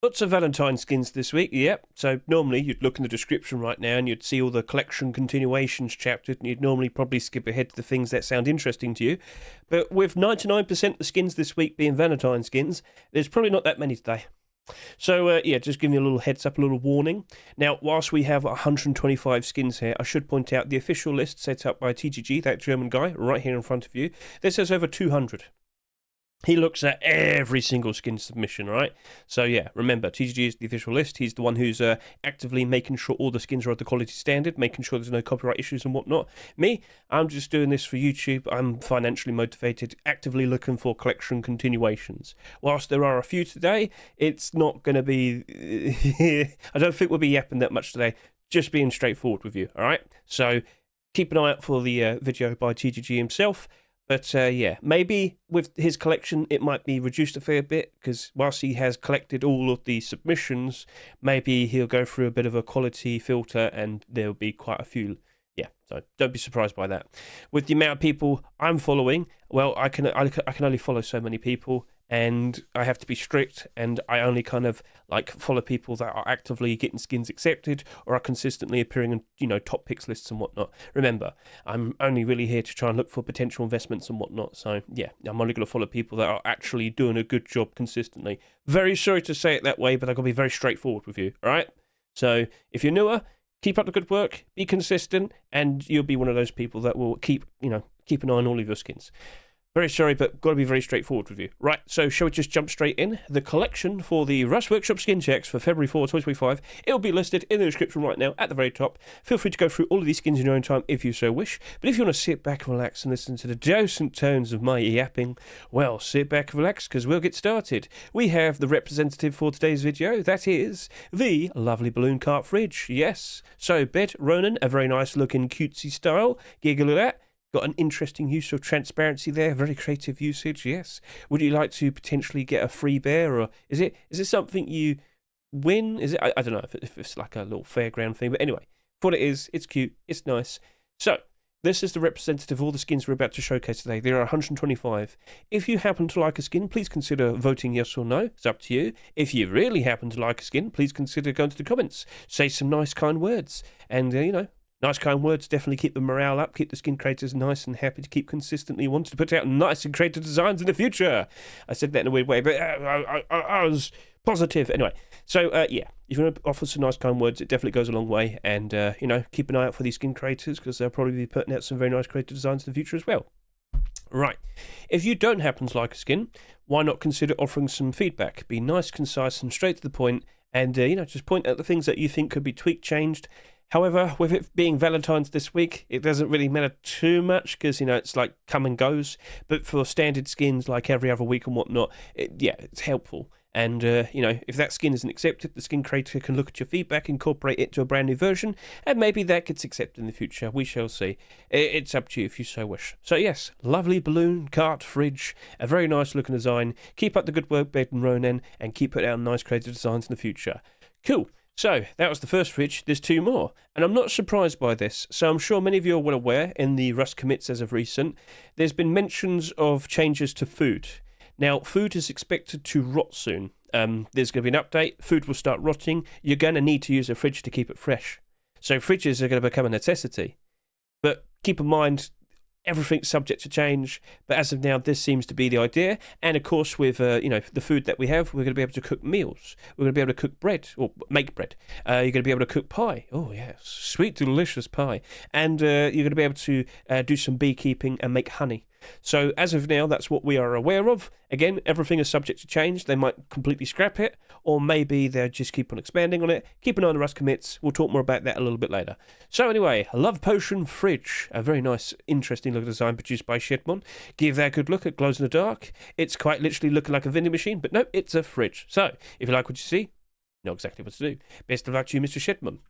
Lots of Valentine skins this week, yep. So normally you'd look in the description right now and you'd see all the collection continuations chapters, and you'd normally probably skip ahead to the things that sound interesting to you. But with 99% of the skins this week being Valentine skins, there's probably not that many today. So, yeah, just giving you a little heads up, a little warning. Now, whilst we have 125 skins here, I should point out the official list set up by TGG, that German guy, right here in front of you, this says over 200. He looks at every single skin submission, right? So, yeah, remember, TGG is the official list. He's the one who's actively making sure all the skins are at the quality standard, making sure there's no copyright issues and whatnot. Me, I'm just doing this for YouTube. I'm financially motivated, actively looking for collection continuations. Whilst there are a few today, it's not going to be... I don't think we'll be yapping that much today. Just being straightforward with you, all right? So, keep an eye out for the video by TGG himself. But yeah, maybe with his collection it might be reduced a fair bit, because whilst he has collected all of the submissions, maybe he'll go through a bit of a quality filter and there'll be quite a few. Yeah, so don't be surprised by that. With the amount of people I'm following, well, I can only follow so many people, and I have to be strict, and I only kind of like follow people that are actively getting skins accepted or are consistently appearing in, you know, top picks lists and whatnot. Remember, I'm only really here to try and look for potential investments and whatnot. So yeah, I'm only going to follow people that are actually doing a good job consistently. Very sorry to say it that way, but I've got to be very straightforward with you. All right. So if you're newer, keep up the good work, be consistent, and you'll be one of those people that will keep an eye on all of your skins. Very sorry, but got to be very straightforward with you. Right, so shall we just jump straight in? The collection for the Rust Workshop skin checks for February 4, 2025, it will be listed in the description right now at the very top. Feel free to go through all of these skins in your own time if you so wish. But if you want to sit back and relax and listen to the docent tones of my yapping, well, sit back and relax, because we'll get started. We have the representative for today's video. That is the lovely balloon cart fridge. Yes. So, Bet Ronan, a very nice looking cutesy style. Giggle at that. Got an interesting use of transparency there, very creative usage, yes. Would you like to potentially get a free bear, or is it something you win? Is it? I don't know if it's like a little fairground thing, but anyway, for what it is, it's cute, it's nice. So, this is the representative of all the skins we're about to showcase today. There are 125. If you happen to like a skin, please consider voting yes or no. It's up to you. If you really happen to like a skin, please consider going to the comments. Say some nice, kind words. And, nice kind words definitely keep the morale up, keep the skin creators nice and happy to keep consistently wanting to put out nice and creative designs in the future. I said that in a weird way, but I was positive. Anyway, so yeah, if you want to offer some nice kind words, it definitely goes a long way. And, keep an eye out for these skin creators, because they'll probably be putting out some very nice creative designs in the future as well. Right, if you don't happen to like a skin, why not consider offering some feedback? Be nice, concise, and straight to the point, and, just point out the things that you think could be tweaked, changed. However, with it being Valentine's this week, it doesn't really matter too much, because, it's like come and goes. But for standard skins like every other week and whatnot, it's helpful. And, if that skin isn't accepted, the skin creator can look at your feedback, incorporate it to a brand new version, and maybe that gets accepted in the future. We shall see. It's up to you if you so wish. So, yes, lovely balloon cart fridge, a very nice looking design. Keep up the good work, Bet and Ronan, and keep putting out nice creative designs in the future. Cool. So, that was the first fridge. There's two more. And I'm not surprised by this. So, I'm sure many of you are well aware in the Rust commits as of recent, there's been mentions of changes to food. Now, food is expected to rot soon. There's going to be an update. Food will start rotting. You're going to need to use a fridge to keep it fresh. So, fridges are going to become a necessity. But keep in mind, everything's subject to change, but as of now, this seems to be the idea. And of course, with the food that we have, we're going to be able to cook meals. We're going to be able to cook bread, or make bread. You're going to be able to cook pie. Oh yes, sweet, delicious pie. And you're going to be able to do some beekeeping and make honey. So as of now, that's what we are aware of. Again, everything is subject to change. They might completely scrap it, or maybe they'll just keep on expanding on it. Keep an eye on the Rust commits. We'll talk more about that a little bit later. So anyway, Love Potion Fridge. A very nice, interesting looking design produced by Shedmon. Give that a good look. It glows in the dark. It's quite literally looking like a vending machine, but no, it's a fridge. So, if you like what you see, you know exactly what to do. Best of luck to you, Mr. Shedmon.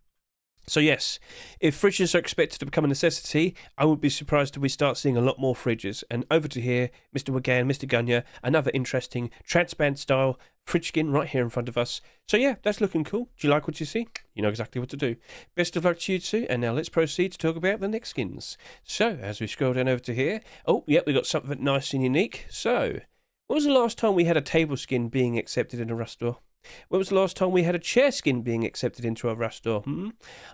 So yes, if fridges are expected to become a necessity, I would be surprised if we start seeing a lot more fridges. And over to here, Mr. Wagan, Mr. Gunya, another interesting transparent style fridge skin right here in front of us. So yeah, that's looking cool. Do you like what you see? You know exactly what to do. Best of luck to you too, and now let's proceed to talk about the next skins. So, as we scroll down over to here, oh, yep, we got something nice and unique. So, when was the last time we had a table skin being accepted in a Rust store? When was the last time we had a chair skin being accepted into our Rust store?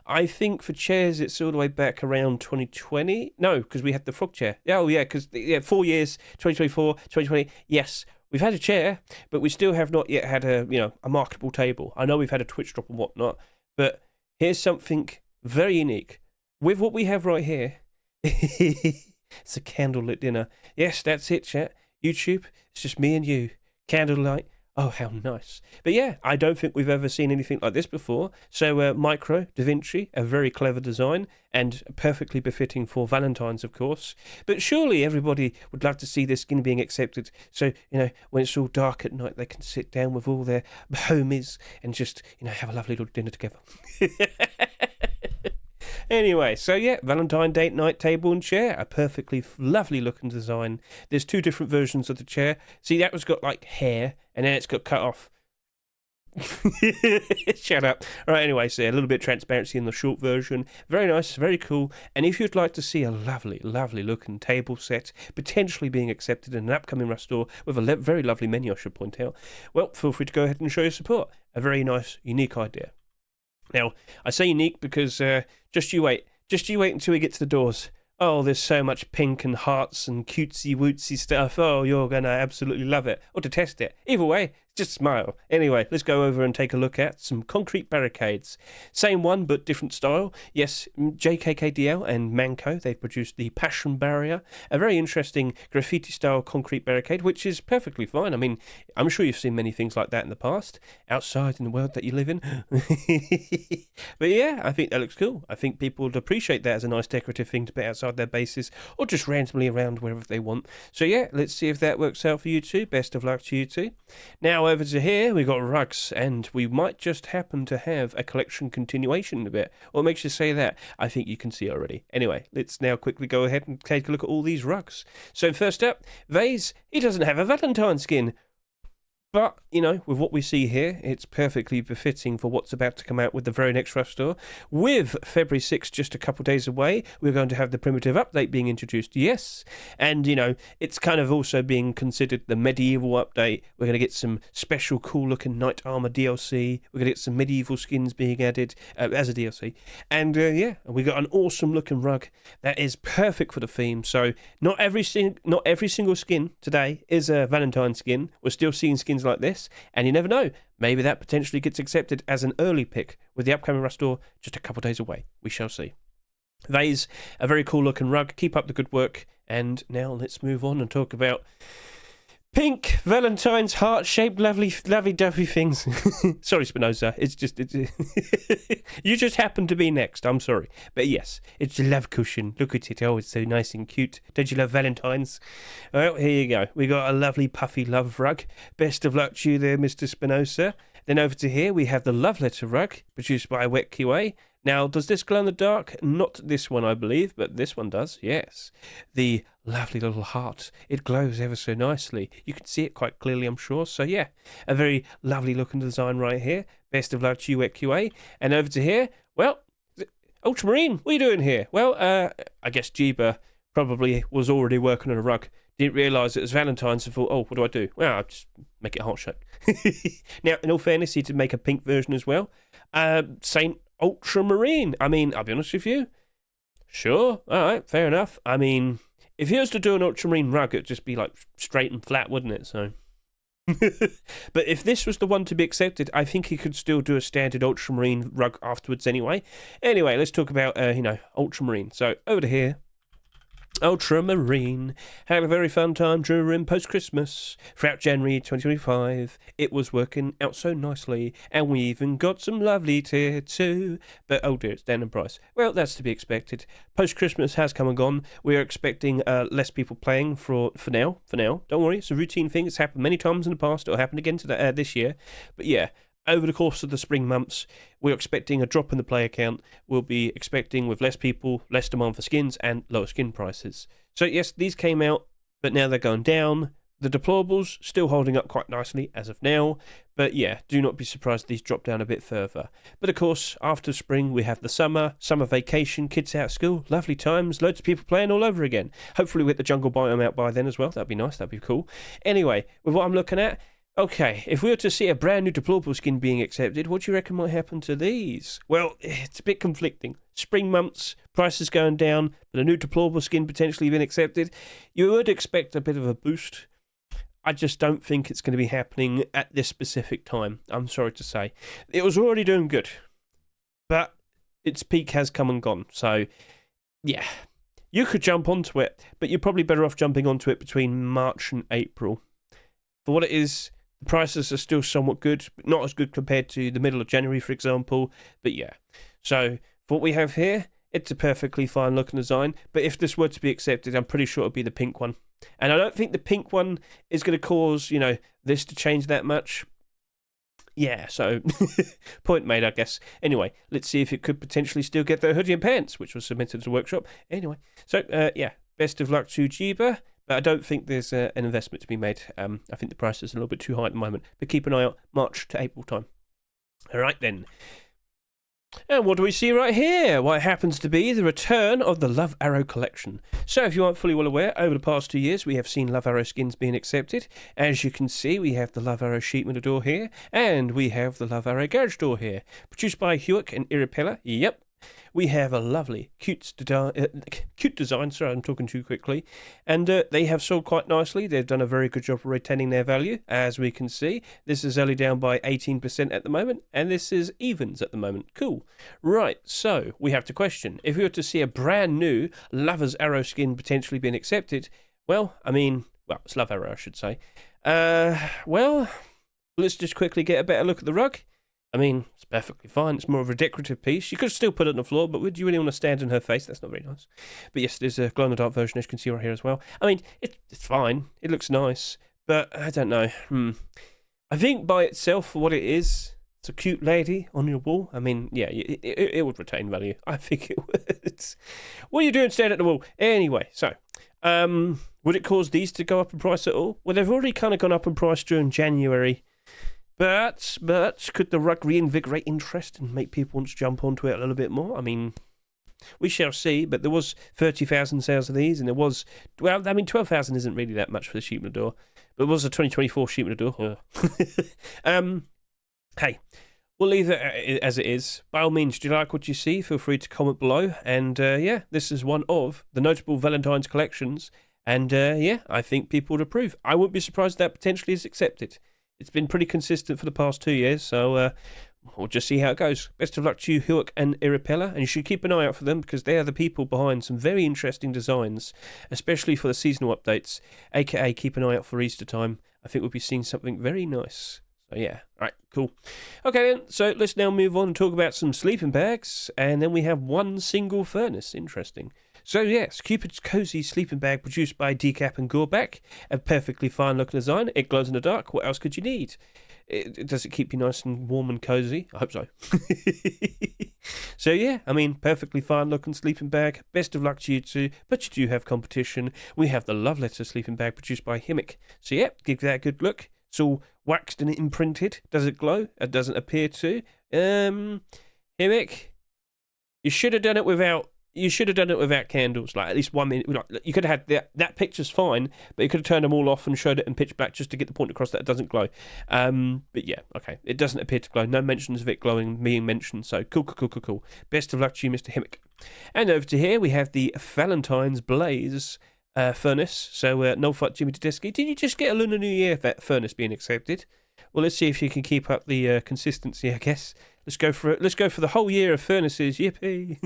I think for chairs it's all the way back around 2020. No, because we had the frog chair. Oh, yeah, because 4 years, 2024, 2020. Yes, we've had a chair, but we still have not yet had a marketable table. I know we've had a Twitch drop and whatnot, but here's something very unique. With what we have right here, it's a candlelit dinner. Yes, that's it, chat. YouTube, it's just me and you. Candlelight. Oh, how nice. But yeah, I don't think we've ever seen anything like this before. So Micro, Da Vinci, a very clever design and perfectly befitting for Valentines, of course. But surely everybody would love to see this skin being accepted. So, when it's all dark at night, they can sit down with all their homies and just, have a lovely little dinner together. Anyway, so yeah, Valentine date night table and chair, a perfectly lovely looking design. There's 2 different versions of the chair. See, that one's got like hair, and then it's got cut off. Shut up. Right, anyway, so a little bit of transparency in the short version. Very nice, very cool. And if you'd like to see a lovely, lovely looking table set potentially being accepted in an upcoming Rust store with a very lovely menu, I should point out, well, feel free to go ahead and show your support. A very nice, unique idea. Now, I say unique because just you wait until we get to the doors. Oh, there's so much pink and hearts and cutesy-wootsy stuff. Oh, you're going to absolutely love it. Or detest it. Either way, just smile. Anyway, let's go over and take a look at some concrete barricades. Same one, but different style. Yes, JKKDL and Manco, they've produced the Passion Barrier, a very interesting graffiti-style concrete barricade, which is perfectly fine. I mean, I'm sure you've seen many things like that in the past, outside in the world that you live in. But yeah, I think that looks cool. I think people would appreciate that as a nice decorative thing to put outside their bases, or just randomly around wherever they want. So yeah, let's see if that works out for you too. Best of luck to you too. Now over to here, we got rugs, and we might just happen to have a collection continuation a bit. What makes you say that? I think you can see already. Anyway, let's now quickly go ahead and take a look at all these rugs. So first up, Vase, he doesn't have a Valentine skin. But, with what we see here, it's perfectly befitting for what's about to come out with the very next Rust store. With February 6th just a couple days away, we're going to have the primitive update being introduced, yes. And, it's kind of also being considered the medieval update. We're going to get some special cool-looking Knight Armour DLC. We're going to get some medieval skins being added as a DLC. And, we got an awesome-looking rug that is perfect for the theme. So, not every single skin today is a Valentine skin. We're still seeing skins like this, and you never know, maybe that potentially gets accepted as an early pick with the upcoming Rust store just a couple days away. We shall see. Vase, a very cool looking rug. Keep up the good work. And now let's move on and talk about pink Valentine's heart-shaped lovey-dovey things. Sorry, Spinoza. It's you just happen to be next. I'm sorry. But yes, it's a love cushion. Look at it. Oh, it's so nice and cute. Don't you love Valentines? Well, here you go. We got a lovely puffy love rug. Best of luck to you there, Mr. Spinoza. Then over to here, we have the love letter rug, produced by Wet QA. Now, does this glow in the dark? Not this one, I believe, but this one does, yes. The lovely little heart. It glows ever so nicely. You can see it quite clearly, I'm sure. So, yeah, a very lovely looking design right here. Best of luck to you, Wet QA. And over to here, well, Ultramarine, what are you doing here? Well, I guess Jeeba probably was already working on a rug. Didn't realise it was Valentine's and thought, oh, what do? Well, I'll just make it heart-shaped. Now, in all fairness, he did make a pink version as well. St.Ultramarine. I mean, I'll be honest with you. Sure, all right, fair enough. I mean, if he was to do an Ultramarine rug, it'd just be like straight and flat, wouldn't it? So, but if this was the one to be accepted, I think he could still do a standard Ultramarine rug afterwards anyway. Anyway, let's talk about, Ultramarine. So, over to here. Ultramarine had a very fun time during post-Christmas. Throughout January 2025, it was working out so nicely, and we even got some lovely tier 2. But oh dear, it's down in price. Well, that's to be expected. Post-Christmas has come and gone. We are expecting less people playing for now. Don't worry, it's a routine thing. It's happened many times in the past. It'll happen again this year. But yeah, over the course of the spring months, we're expecting a drop in the player count. We'll be expecting, with less people, less demand for skins and lower skin prices. So yes, these came out, but now they're going down. The Deployables still holding up quite nicely as of now. But yeah, do not be surprised if these drop down a bit further. But of course, after spring, we have the summer vacation, kids out of school, lovely times, loads of people playing all over again. Hopefully with the jungle biome out by then as well. That'd be nice, that'd be cool. Anyway, with what I'm looking at, Okay, if we were to see a brand new Deplorable skin being accepted, what do you reckon might happen to these? Well, it's a bit conflicting. Spring months, prices going down, but a new Deplorable skin potentially being accepted. You would expect a bit of a boost. I just don't think it's going to be happening at this specific time. I'm sorry to say. It was already doing good, but its peak has come and gone. So, yeah, you could jump onto it, but you're probably better off jumping onto it between March and April. For what it is, the prices are still somewhat good, but not as good compared to the middle of January, for example. But yeah, so for what we have here, it's a perfectly fine looking design. But if this were to be accepted, I'm pretty sure it'll be the pink one. And I don't think the pink one is going to cause, this to change that much. Yeah, so point made, I guess. Anyway, let's see if it could potentially still get the hoodie and pants, which was submitted to the workshop. Anyway, so yeah, best of luck to Jiba. But I don't think there's an investment to be made. I think the price is a little bit too high at the moment. But keep an eye out, March to April time. All right, then. And what do we see right here? Well, it happens to be the return of the Love Arrow collection. So if you aren't fully well aware, over the past 2 years, we have seen Love Arrow skins being accepted. As you can see, we have the Love Arrow sheet metal door here, and we have the Love Arrow garage door here. Produced by Hewitt and Iripella. Yep. We have a lovely, cute design. Sorry, I'm talking too quickly. And they have sold quite nicely. They've done a very good job of retaining their value, as we can see. This is only down by 18% at the moment, and this is evens at the moment. Cool. Right, so we have to question. If we were to see a brand new Lover's Arrow skin potentially being accepted, well, it's Love Arrow, I should say. Well, let's just quickly get a better look at the rug. It's perfectly fine. It's more of a decorative piece. You could still put it on the floor, but would you really want to stand in her face? That's not very nice. But yes, there's a glow-in-the-dark version, as you can see right here as well. It's fine. It looks nice, but I don't know. I think by itself, for what it is, it's a cute lady on your wall. Yeah, it would retain value. I think it would. What are you doing staring at the wall? Anyway, so, would it cause these to go up in price at all? Well, they've already kind of gone up in price during January. But could the rug reinvigorate interest and make people want to jump onto it a little bit more? We shall see, but there was 30,000 sales of these, and there was, 12,000 isn't really that much for the sheet metal door, but it was a 2024 sheet metal door. Hey, we'll leave it as it is. By all means, do you like what you see? Feel free to comment below, and yeah, this is one of the notable Valentine's collections, and yeah, I think people would approve. I wouldn't be surprised if that potentially is accepted. It's been pretty consistent for the past 2 years, so we'll just see how it goes. Best of luck to you, Hewitt and Iripella, and you should keep an eye out for them because they are the people behind some very interesting designs, especially for the seasonal updates, aka keep an eye out for Easter time. I think we'll be seeing something very nice. So yeah, alright, cool. Okay then, so let's now move on and talk about some sleeping bags, and then we have one single furnace. Interesting. So yes, Cupid's Cozy Sleeping Bag produced by Decap and Goreback. A perfectly fine looking design. It glows in the dark. What else could you need? Does it keep you nice and warm and cozy? I hope so. So yeah, perfectly fine looking sleeping bag. Best of luck to you two, but you do have competition. We have the Love Letter Sleeping Bag produced by Himmick. So yeah, give that a good look. It's all waxed and imprinted. Does it glow? It doesn't appear to. Himmick, you should have done it without candles, like at least 1 minute. Like, you could have had that picture's fine, but you could have turned them all off and showed it in pitch black just to get the point across that it doesn't glow. But yeah, okay, it doesn't appear to glow. No mentions of it glowing being mentioned. So cool. Best of luck to you, Mr. Himmick. And over to here we have the Valentines Blaze furnace. So no fight, Jimmy Tedeschi. Did you just get a Lunar New Year that furnace being accepted? Well, let's see if you can keep up the consistency, I guess. Let's go for it. Let's go for the whole year of furnaces. Yippee!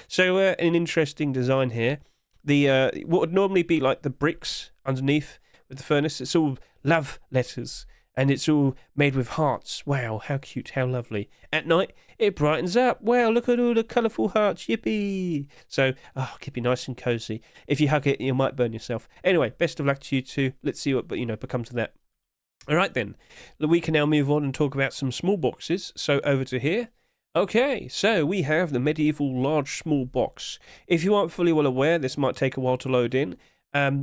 So, an interesting design here. The what would normally be like the bricks underneath with the furnace, it's all love letters, and it's all made with hearts. Wow, how cute, how lovely. At night, it brightens up. Wow, look at all the colourful hearts. Yippee! So, keep you nice and cozy. If you hug it, you might burn yourself. Anyway, best of luck to you two. Let's see what becomes of that. All right then, we can now move on and talk about some small boxes. So over to here. Okay, so we have the medieval large small box. If you aren't fully well aware, this might take a while to load in.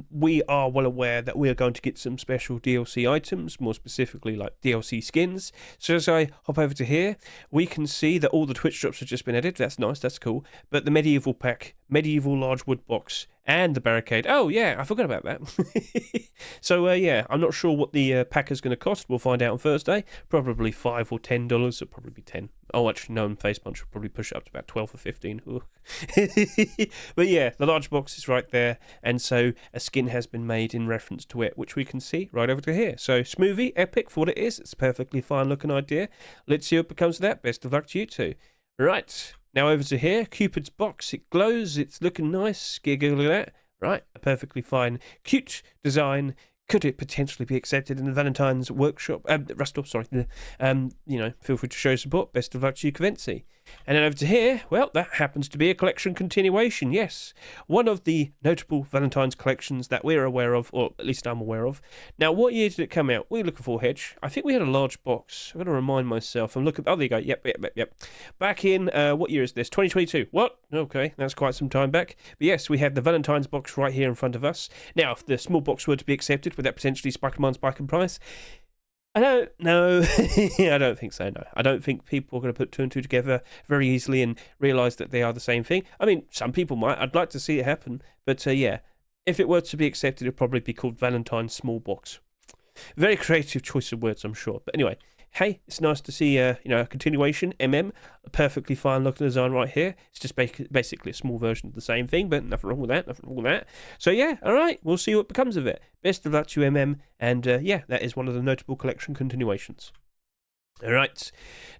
We are well aware that we are going to get some special DLC items, more specifically like DLC skins. So as I hop over to here, we can see that all the Twitch drops have just been added. That's nice, that's cool. But the medieval pack, medieval large wood box, and the barricade. Oh, yeah, I forgot about that. So, yeah, I'm not sure what the pack is going to cost. We'll find out on Thursday. Probably $5 or $10. It'll probably be 10. Oh, actually, no, and Face Punch will probably push it up to about 12 or 15. But yeah, the large box is right there. And so a skin has been made in reference to it, which we can see right over to here. So smoothie, epic for what it is. It's a perfectly fine looking idea. Let's see what becomes of that. Best of luck to you two. Right. Now over to here, Cupid's box. It glows. It's looking nice. Giggle at that. Right, a perfectly fine, cute design. Could it potentially be accepted in the Valentine's workshop? Rust-off, sorry. Feel free to show support. Best of luck to you, Cavency. And then over to here, well, that happens to be a collection continuation, yes. One of the notable Valentine's collections that we're aware of, or at least I'm aware of. Now, what year did it come out? We're looking for, Hedge. I think we had a large box. I've got to remind myself. I'm looking. Oh, there you go. Yep. Back in, what year is this? 2022. What? Okay, that's quite some time back. But yes, we have the Valentine's box right here in front of us. Now, if the small box were to be accepted, would that potentially spike in price? I don't know. I don't think so, no. I don't think people are going to put two and two together very easily and realise that they are the same thing. I mean, some people might. I'd like to see it happen. But, yeah, if it were to be accepted, it would probably be called Valentine's Small Box. Very creative choice of words, I'm sure. But anyway, hey, it's nice to see, a continuation. A perfectly fine looking design right here. It's just basically a small version of the same thing, but nothing wrong with that. So yeah, all right, we'll see what becomes of it. Best of luck to and that is one of the notable collection continuations. All right,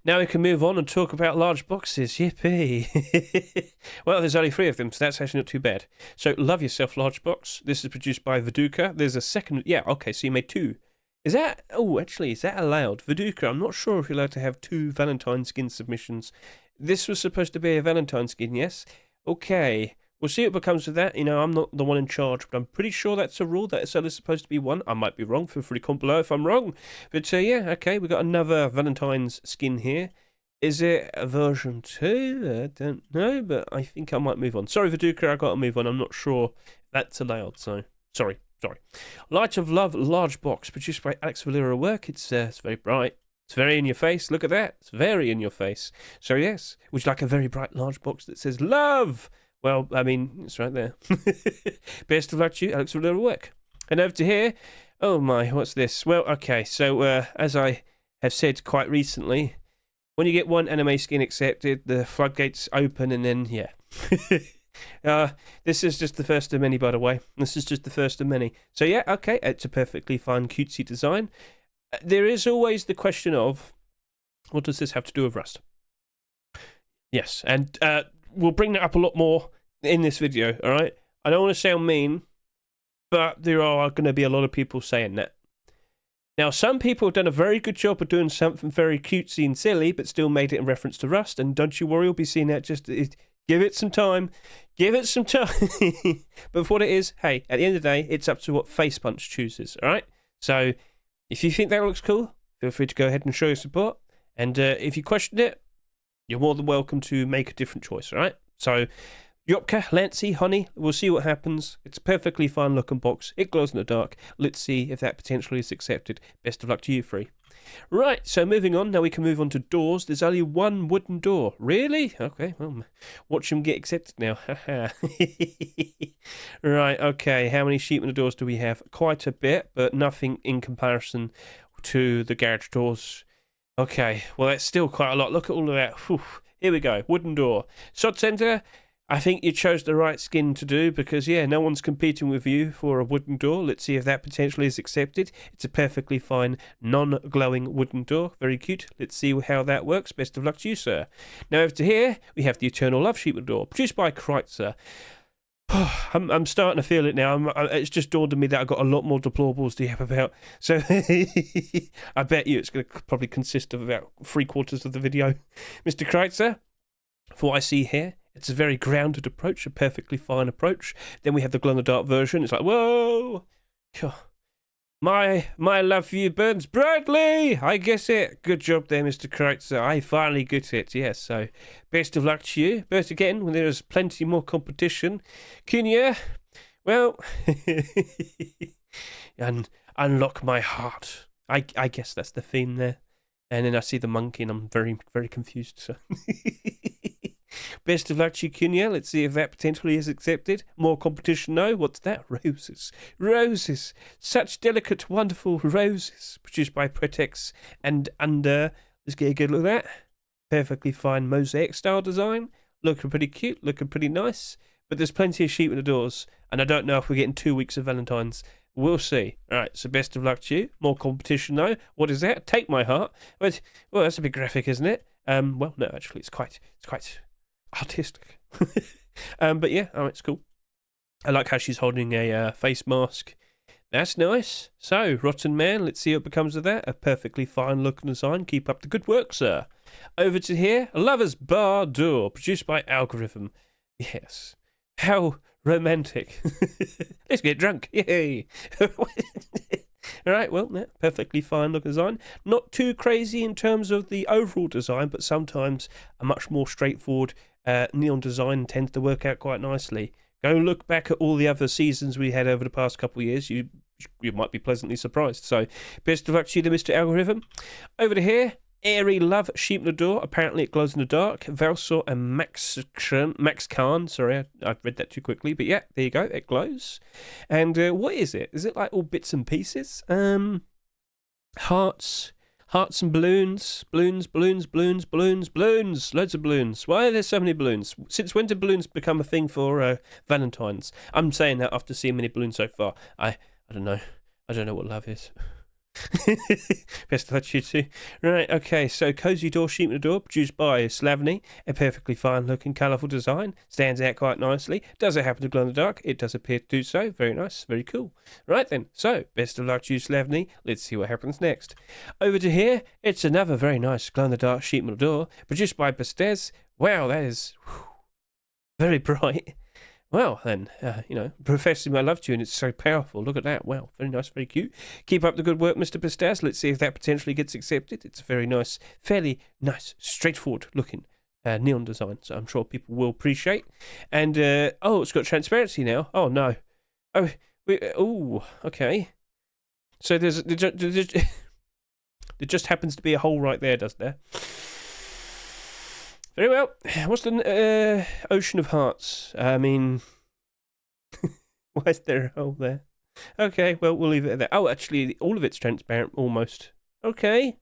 now we can move on and talk about large boxes. Yippee! Well, there's only 3 of them, so that's actually not too bad. So love yourself, large box. This is produced by Viduka. There's a second. Yeah, okay, so you made 2. Is that allowed? Viduka, I'm not sure if you're allowed to have 2 Valentine skin submissions. This was supposed to be a Valentine skin, yes? Okay, we'll see what becomes of that. I'm not the one in charge, but I'm pretty sure that's a rule that it's only supposed to be 1. I might be wrong, feel free to comment below if I'm wrong. But yeah, okay, we've got another Valentine's skin here. Is it a version 2? I don't know, but I think I might move on. Sorry, Viduka, I got to move on. I'm not sure that's allowed, so sorry. Light of Love large box produced by Alex Valera work. It's very bright. It's very in your face. Look at that. It's very in your face. So yes, would you like a very bright large box that says love? Well, I mean, it's right there. Best of luck to you, Alex Valera work. And over to here. Oh my, what's this? Well, okay. So as I have said quite recently, when you get one anime skin accepted, the floodgates open, and then yeah. This is just the first of many, by the way. This is just the first of many. So yeah, okay, it's a perfectly fine, cutesy design. There is always the question of, what does this have to do with Rust? Yes, and we'll bring that up a lot more in this video, all right? I don't want to sound mean, but there are going to be a lot of people saying that. Now, some people have done a very good job of doing something very cutesy and silly, but still made it in reference to Rust, and don't you worry, you'll be seeing that just... Give it some time. But for what it is, hey, at the end of the day, it's up to what Face Punch chooses, all right? So if you think that looks cool, feel free to go ahead and show your support. And if you question it, you're more than welcome to make a different choice, all right? So Yopka, Lancy, Honey, we'll see what happens. It's a perfectly fine looking box. It glows in the dark. Let's see if that potentially is accepted. Best of luck to you 3. Right, so moving on. Now we can move on to doors. There's only 1 wooden door. Really? Okay, well, watch them get accepted now. Right, okay. How many sheet metal doors do we have? Quite a bit, but nothing in comparison to the garage doors. Okay, well, that's still quite a lot. Look at all of that. Whew. Here we go. Wooden door. Sod Center. I think you chose the right skin to do because, yeah, no one's competing with you for a wooden door. Let's see if that potentially is accepted. It's a perfectly fine, non-glowing wooden door. Very cute. Let's see how that works. Best of luck to you, sir. Now over to here, we have the Eternal Love sheet metal door, produced by Kreitzer. I'm starting to feel it now. It's just dawned on me that I've got a lot more deplorables to yap about. So I bet you it's going to probably consist of about 3/4 of the video. Mr. Kreitzer, for what I see here, it's a very grounded approach, a perfectly fine approach. Then we have the glow-in-the-dark version. It's like, whoa! My love for you burns brightly! I guess it. Good job there, Mr. Kreitzer. I finally get it. Yes, so best of luck to you. But again, when there's plenty more competition, Kunya, well, unlock my heart. I guess that's the theme there. And then I see the monkey and I'm very, very confused. So. Best of luck to you, Cunha. Let's see if that potentially is accepted. More competition, no. What's that? Roses. Roses. Such delicate, wonderful roses. Produced by Pretex and Under. Let's get a good look at that. Perfectly fine mosaic style design. Looking pretty cute. Looking pretty nice. But there's plenty of sheep in the doors. And I don't know if we're getting 2 weeks of Valentines. We'll see. All right, so best of luck to you. More competition, though. What is that? Take my heart. But, well, that's a bit graphic, isn't it? Well, no, actually, it's quite artistic. But yeah, all right, it's cool. I like how she's holding a face mask. That's nice. So, Rotten Man, let's see what becomes of that. A perfectly fine look and design. Keep up the good work, sir. Over to here, a Lover's Bar Door, produced by Algorithm. Yes. How romantic. Let's get drunk. Yay. Alright, well, yeah, perfectly fine look design. Not too crazy in terms of the overall design, but sometimes a much more straightforward neon design tends to work out quite nicely. Go look back at all the other seasons we had over the past couple of years. You might be pleasantly surprised. So, best of luck to you, Mr. Algorithm. Over to here. Airy Love Sheep in the Door. Apparently it glows in the dark. Valsor and Max Khan. Sorry, I read that too quickly. But yeah, there you go. It glows. And what is it? Is it like all bits and pieces? Hearts and balloons. Balloons. Loads of balloons. Why are there so many balloons? Since when did balloons become a thing for Valentines? I'm saying that after seeing many balloons so far. I don't know. I don't know what love is. Best of luck to you too. Right, okay, so Cozy Door Sheep in the Door, produced by Slavny. A perfectly fine looking, colourful design. Stands out quite nicely. Does it happen to glow in the dark? It does appear to do so. Very nice, very cool. Right then, so best of luck to you, Slavny. Let's see what happens next. Over to here, it's another very nice glow in the dark sheep in the door, produced by Bastes. Wow, that is very bright. Well, then, professing my love to you, and it's so powerful. Look at that. Wow, very nice, very cute. Keep up the good work, Mr. Pistas. Let's see if that potentially gets accepted. It's a very nice, fairly nice, straightforward looking neon design, so I'm sure people will appreciate. And, it's got transparency now. Oh, no. Okay. So there just happens to be a hole right there, doesn't there? Very well. What's the Ocean of Hearts? I mean, why is there a hole there? Okay, well, we'll leave it at that. Oh, actually, all of it's transparent, almost. Okay.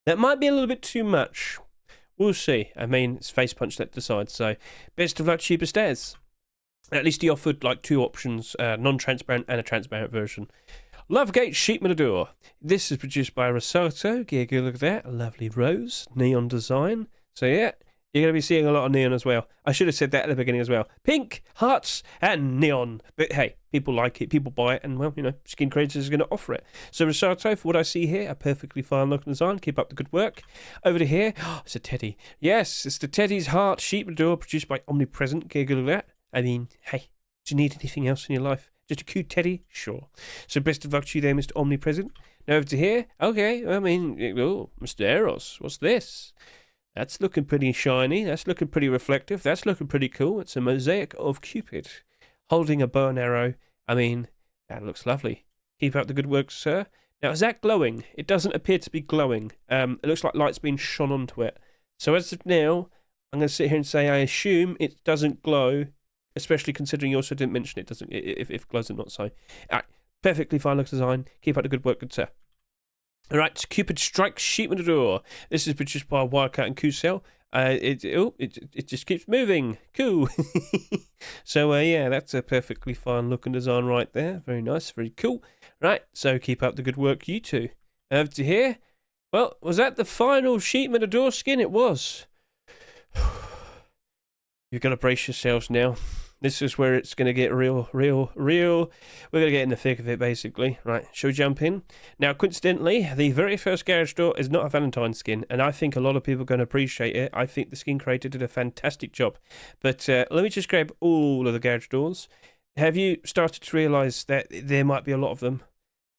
That might be a little bit too much. We'll see. I mean, it's face punch that decides, so best of luck, cheapest as. At least he offered, like, 2 options, non-transparent and a transparent version. Lovegate Sheep Matador. This is produced by Risotto. Get a good look at that. A lovely rose, neon design. So, yeah. You're going to be seeing a lot of neon as well. I should have said that at the beginning as well. Pink, hearts, and neon. But hey, people like it, people buy it, and well, Skin Creators is going to offer it. So Risotto, for what I see here, a perfectly fine looking design. Keep up the good work. Over to here, it's a teddy. Yes, it's the Teddy's Heart Sheep Door, produced by Omnipresent. Get a good look at that. I mean, hey, do you need anything else in your life? Just a cute teddy? Sure. So best of luck to you there, Mr. Omnipresent. Now over to here. Okay, Mr. Eros, what's this? That's looking pretty shiny. That's looking pretty reflective. That's looking pretty cool. It's a mosaic of Cupid holding a bow and arrow. I mean, that looks lovely. Keep up the good work, sir. Now, is that glowing? It doesn't appear to be glowing. It looks like light's been shone onto it. So as of now, I'm going to sit here and say I assume it doesn't glow, especially considering you also didn't mention it doesn't. If it glows or not, so. All right, perfectly fine looking design. Keep up the good work, good sir. Alright, Cupid Strikes Sheep in the Door. This is produced by Wildcat and Kusel. It just keeps moving. Cool. So, yeah, that's a perfectly fine looking design right there. Very nice, very cool. Right, so keep up the good work, you two. Over to here. Well, was that the final Sheep in the Door skin? It was. You've got to brace yourselves now. This is where it's going to get real. We're going to get in the thick of it, basically. Right, shall we jump in? Now, coincidentally, the very first garage door is not a Valentine skin, and I think a lot of people are going to appreciate it. I think the skin creator did a fantastic job. But let me just grab all of the garage doors. Have you started to realise that there might be a lot of them?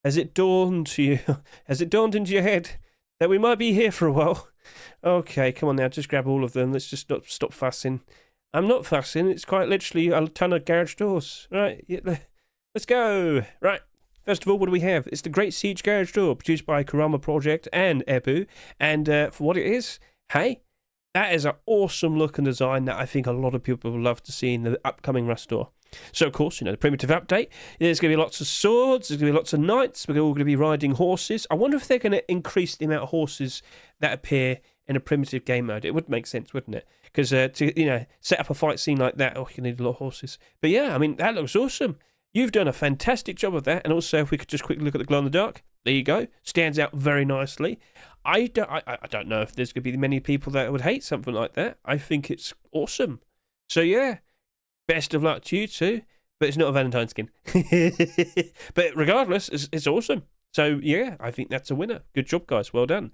Has it dawned to you? Has it dawned into your head that we might be here for a while? Okay, come on now, just grab all of them. Let's just stop fussing. I'm not fussing, it's quite literally a ton of garage doors. Right, let's go. Right, first of all, what do we have? It's the Great Siege Garage Door, produced by Karama Project and Ebu. And for what it is, hey, That is an awesome look and design that I think a lot of people will love to see in the upcoming Rust store. So, of course, the primitive update. There's going to be lots of swords. There's going to be lots of knights. We're all going to be riding horses. I wonder if they're going to increase the amount of horses that appear in a primitive game mode. It would make sense, wouldn't it? Because to set up a fight scene like that, you need a lot of horses. But yeah, I mean, that looks awesome. You've done a fantastic job of that. And also, if we could just quickly look at the glow in the dark, there you go. Stands out very nicely. I don't know if there's going to be many people that would hate something like that. I think it's awesome. So yeah. Best of luck to you too, but it's not a Valentine skin. But regardless, it's awesome. So yeah, I think that's a winner. Good job, guys. Well done.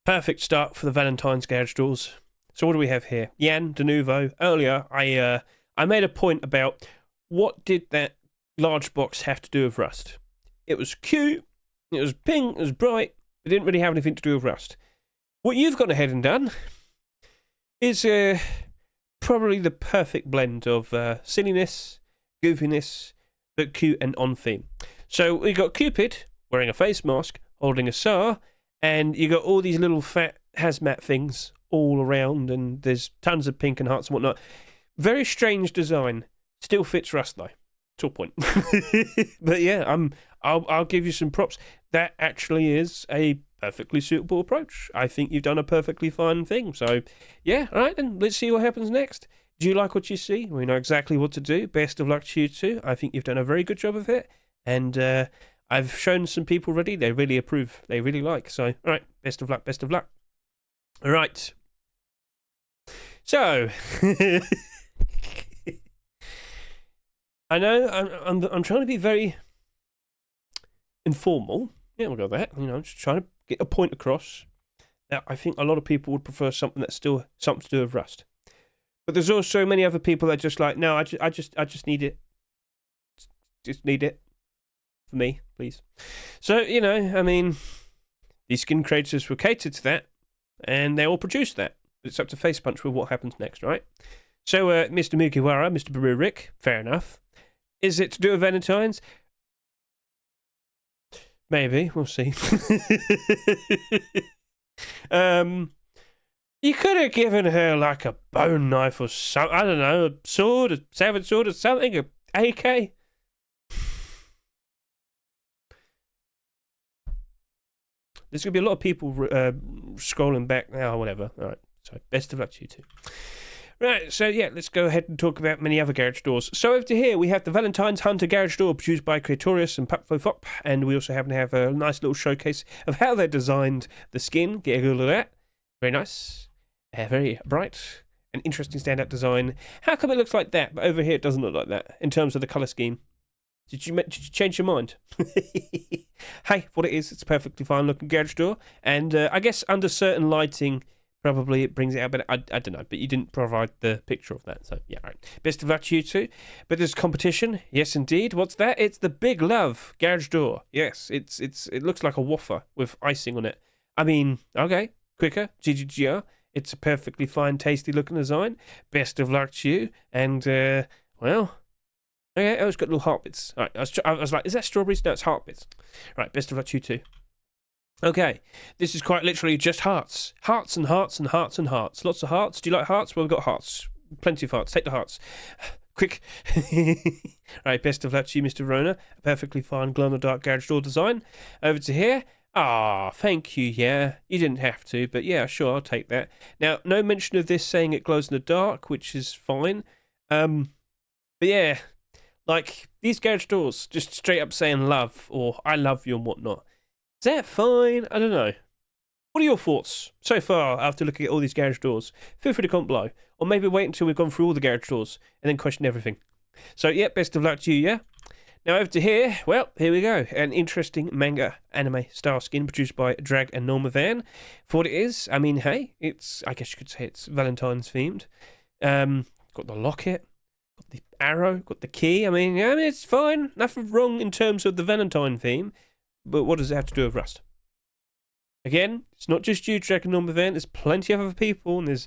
Perfect start for the Valentine's garage doors. So what do we have here? Jan de Nouveau. Earlier, I made a point about what did that large box have to do with Rust. It was cute, it was pink, it was bright. It didn't really have anything to do with Rust. What you've gone ahead and done is probably the perfect blend of silliness, goofiness, but cute and on theme. So we got Cupid wearing a face mask, holding a SAR, and you got all these little fat hazmat things all around, and there's tons of pink and hearts and whatnot. Very strange design. Still fits Rust though. To a point. But yeah, I'll give you some props. That actually is a perfectly suitable approach. I think you've done a perfectly fine thing. So yeah, all right then, let's see what happens next. Do you like what you see? We know exactly what to do. Best of luck to you too. I think you've done a very good job of it. And I've shown some people already. They really approve. They really like. So all right, best of luck, best of luck. All right. So I know I'm trying to be very informal. Yeah, we'll go that. Just trying to get a point across. Now, I think a lot of people would prefer something that's still something to do with Rust. But there's also many other people that are just like, no, I just need it. Just need it for me, please. So I mean, these skin creators were catered to that, and they all produce that. But it's up to Face Punch with what happens next, right? So, Mr. Mugiwara, Mr. Baru Rick, fair enough. Is it to do with Valentines? Maybe, we'll see. You could have given her like a bone knife or something. I don't know, a sword, a savage sword or something, a AK. There's going to be a lot of people scrolling back now or whatever. All right, so best of luck to you two. Right, so yeah, let's go ahead and talk about many other garage doors. So over to here, we have the Valentine's Hunter garage door produced by Creatorius and Papfofop, and we also happen to have a nice little showcase of how they designed the skin. Get a good look at that. Very nice. Very bright. An interesting standout design. How come it looks like that, but over here it doesn't look like that, in terms of the colour scheme? Did you change your mind? Hey, what it is, it's a perfectly fine looking garage door, and I guess under certain lighting, probably it brings it out, but I don't know. But you didn't provide the picture of that, so yeah, all right. Best of luck to you two. But there's competition, yes indeed. What's that? It's the Big Love garage door. Yes, it looks like a wafer with icing on it. I mean, okay, quicker, GGGR. It's a perfectly fine, tasty looking design. Best of luck to you, and well. Okay, oh, it's got little heart bits. All right, I was like, is that strawberries? No, it's heart bits. Right, best of luck to you too. Okay, this is quite literally just hearts. Hearts and hearts and hearts and hearts. Lots of hearts. Do you like hearts? Well, we've got hearts. Plenty of hearts. Take the hearts. Quick. Right, best of luck to you, Mr. Rona. A perfectly fine glow-in-the-dark garage door design. Over to here. Ah, thank you, yeah. You didn't have to, but yeah, sure, I'll take that. Now, no mention of this saying it glows in the dark, which is fine. But yeah, like, these garage doors, just straight up saying love, or I love you and whatnot. Is that fine? I don't know. What are your thoughts so far after looking at all these garage doors? Feel free to comment below. Or maybe wait until we've gone through all the garage doors and then question everything. So, yeah, best of luck to you, yeah? Now, over to here. Well, here we go. An interesting manga anime style skin produced by Drag and Norma Van. For what it is, I mean, hey, I guess you could say it's Valentine's themed. Got the locket. Got the arrow. Got the key. I mean, it's fine. Nothing wrong in terms of the Valentine theme. But what does it have to do with Rust? Again, it's not just you, Drag and Norma Van. There's plenty of other people, and there's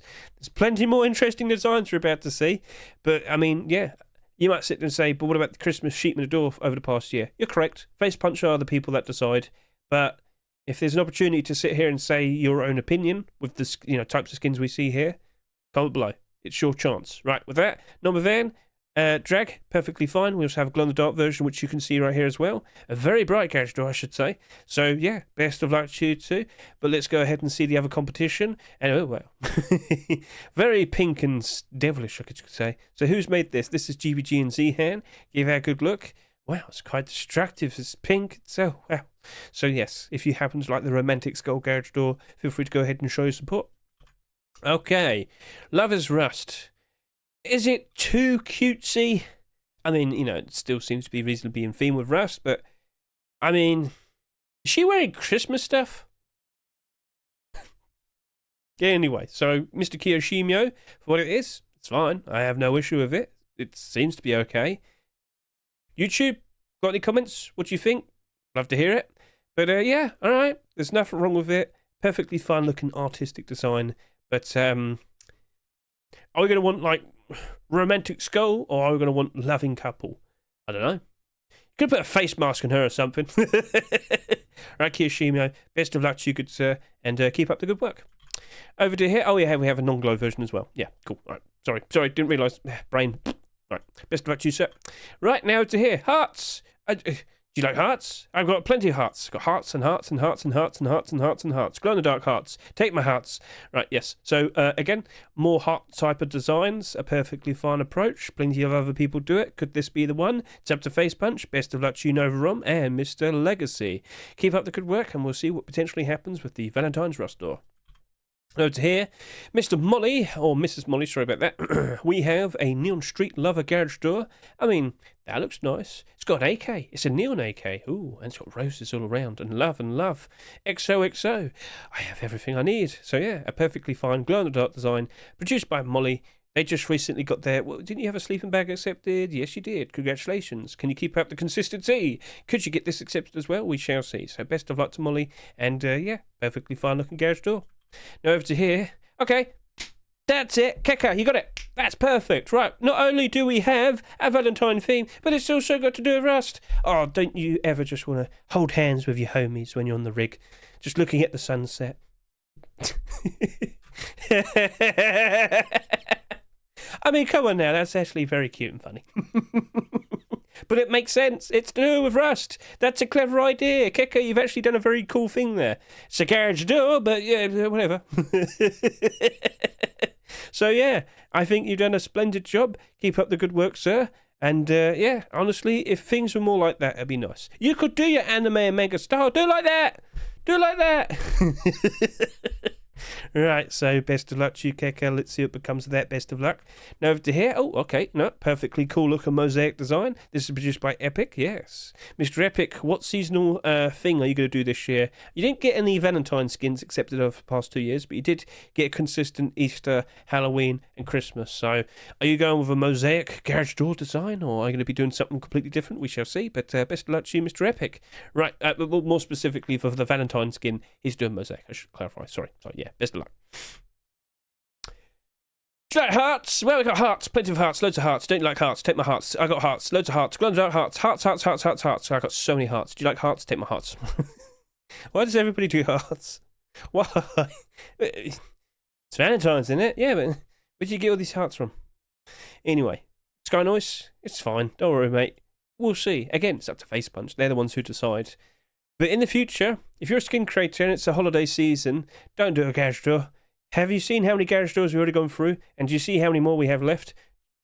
plenty more interesting designs we're about to see. But, I mean, yeah, you might sit there and say, but what about the Christmas sheep in the door over the past year? You're correct. Face Punch are the people that decide. But if there's an opportunity to sit here and say your own opinion with the types of skins we see here, comment below. It's your chance. Right, with that, number van, drag, perfectly fine. We also have a glow-in-the-dark version, which you can see right here as well. A very bright garage door, I should say. So, yeah, best of luck to you too. But let's go ahead and see the other competition. And, oh, well. Very pink and devilish, I could say. So, who's made this? This is GBG and Z-Han. Give that a good look. Wow, it's quite distractive. It's pink. So, wow. So, yes, if you happen to like the romantic skull garage door, feel free to go ahead and show your support. Okay, Lover's Rust. Is it too cutesy? I mean, it still seems to be reasonably in theme with Rust, but, I mean, is she wearing Christmas stuff? Yeah, anyway, so Mr. Kiyoshimio, for what it is, it's fine. I have no issue with it. It seems to be okay. YouTube, got any comments? What do you think? Love to hear it. But, yeah, alright, there's nothing wrong with it. Perfectly fine looking artistic design. But, are we going to want, like, romantic skull, or are we going to want loving couple? I don't know. Could put a face mask on her or something. Right, Kiyoshimio, best of luck to you, good sir, and keep up the good work. Over to here. Oh, yeah, we have a non-glow version as well. Yeah, cool. All right, sorry, didn't realise. Brain. Right, best of luck to you, sir. Right, now to here. Hearts. Do you like hearts? I've got plenty of hearts. Got hearts and hearts and hearts and hearts and hearts and hearts and hearts. Glow-in-the-dark hearts. Take my hearts. Right, yes. So, again, more heart type of designs. A perfectly fine approach. Plenty of other people do it. Could this be the one? It's up to Face Punch. Best of luck to you, Nova Rom, and Mr. Legacy. Keep up the good work, and we'll see what potentially happens with the Valentine's Rust door. Over to here, Mr. Molly, or Mrs. Molly, sorry about that. We have a Neon Street Lover garage door. I mean, that looks nice. It's got an AK. It's a neon AK. Ooh, and it's got roses all around. And love and love. XOXO. I have everything I need. So yeah, a perfectly fine glow-in-the-dark design produced by Molly. They just recently got their... Well, didn't you have a sleeping bag accepted? Yes, you did. Congratulations. Can you keep up the consistency? Could you get this accepted as well? We shall see. So best of luck to Molly. And yeah, perfectly fine looking garage door. Now over to here. Okay, that's it. Keka, you got it. That's perfect. Right, not only do we have a Valentine theme, but it's also got to do with Rust. Oh, don't you ever just want to hold hands with your homies when you're on the rig, just looking at the sunset? I mean, come on now, that's actually very cute and funny. But it makes sense. It's to do with Rust. That's a clever idea. Keka, you've actually done a very cool thing there. It's a garage door, but yeah, whatever. So yeah, I think you've done a splendid job. Keep up the good work, sir. And yeah, honestly, if things were more like that, it'd be nice. You could do your anime and manga style. Do it like that. Do it like that. Right, so best of luck to you, Keka. Let's see what becomes of that. Best of luck. Now over to here. Oh, okay. No, perfectly cool looking mosaic design. This is produced by Epic. Yes. Mr. Epic, what seasonal thing are you going to do this year? You didn't get any Valentine skins accepted over the past 2 years, but you did get a consistent Easter, Halloween, and Christmas. So are you going with a mosaic garage door design, or are you going to be doing something completely different? We shall see. But best of luck to you, Mr. Epic. Right, but more specifically for the Valentine skin, he's doing mosaic. I should clarify. Sorry, yeah. Best of luck. Do you like hearts? Well, we got hearts, plenty of hearts, loads of hearts. Don't you like hearts? Take my hearts. I got hearts, loads of hearts. Glow-in-the-dark hearts, hearts, hearts, hearts, hearts, hearts. I got so many hearts. Do you like hearts? Take my hearts. Why does everybody do hearts? Why? It's Valentine's, isn't it? Yeah, but where did you get all these hearts from? Anyway, Sky Noise, it's fine. Don't worry, mate. We'll see. Again, it's up to Face Punch. They're the ones who decide. But in the future, if you're a skin creator and it's a holiday season, don't do a garage door. Have you seen how many garage doors we've already gone through? And do you see how many more we have left?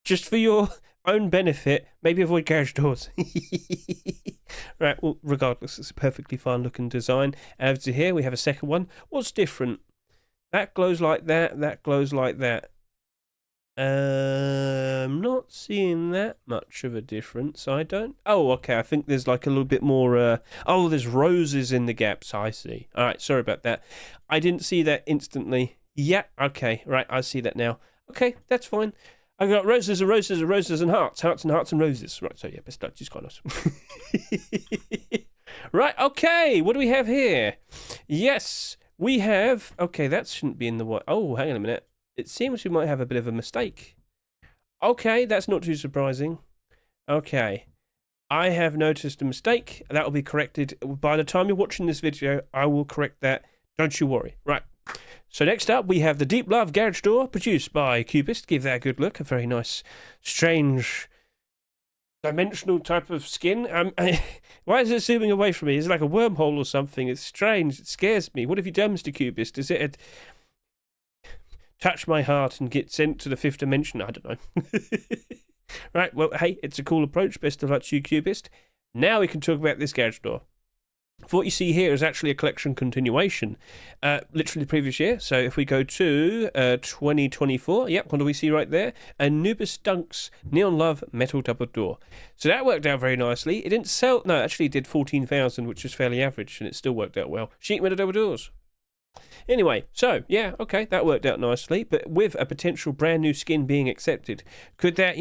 Just for your own benefit, maybe avoid garage doors. Right, well, regardless, it's a perfectly fine looking design. And over to here, we have a second one. What's different? That glows like that, that glows like that. I'm not seeing that much of a difference. I don't. Oh, okay. I think there's like a little bit more. Oh, there's roses in the gaps. I see. All right. Sorry about that. I didn't see that instantly. Yeah. Okay. Right. I see that now. Okay. That's fine. I've got roses and roses and roses and hearts, hearts and hearts and roses. Right. So yeah, best luck. Just kind of. Right. Okay. What do we have here? Yes, we have. Okay. That shouldn't be in the what? Oh, hang on a minute. It seems we might have a bit of a mistake. Okay, that's not too surprising. Okay. I have noticed a mistake. That will be corrected. By the time you're watching this video, I will correct that. Don't you worry. Right. So next up, we have the Deep Love Garage Door, produced by Cubist. Give that a good look. A very nice, strange, dimensional type of skin. Why is it zooming away from me? Is it like a wormhole or something? It's strange. It scares me. What have you done, Mr. Cubist? Is it a touch my heart and get sent to the fifth dimension? I don't know. Right, well, hey, it's a cool approach. Best of luck to you, Cubist. Now we can talk about this garage door. What you see here is actually a collection continuation, literally the previous year. So if we go to 2024, yep, what do we see right there? Anubis Dunk's Neon Love Metal Double Door. So that worked out very nicely. It didn't sell, no, actually it did 14,000, which is fairly average, and it still worked out well. Sheet metal double doors. Anyway, so, yeah, okay, that worked out nicely, but with a potential brand new skin being accepted, could that,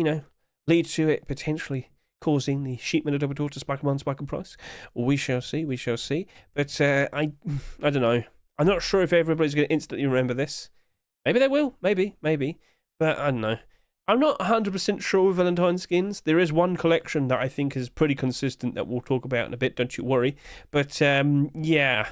lead to it potentially causing the sheet metal double door to spike on spike in price? We shall see, we shall see. But I don't know. I'm not sure if everybody's going to instantly remember this. Maybe they will, maybe. But I don't know. I'm not 100% sure with Valentine skins. There is one collection that I think is pretty consistent that we'll talk about in a bit, don't you worry. But yeah,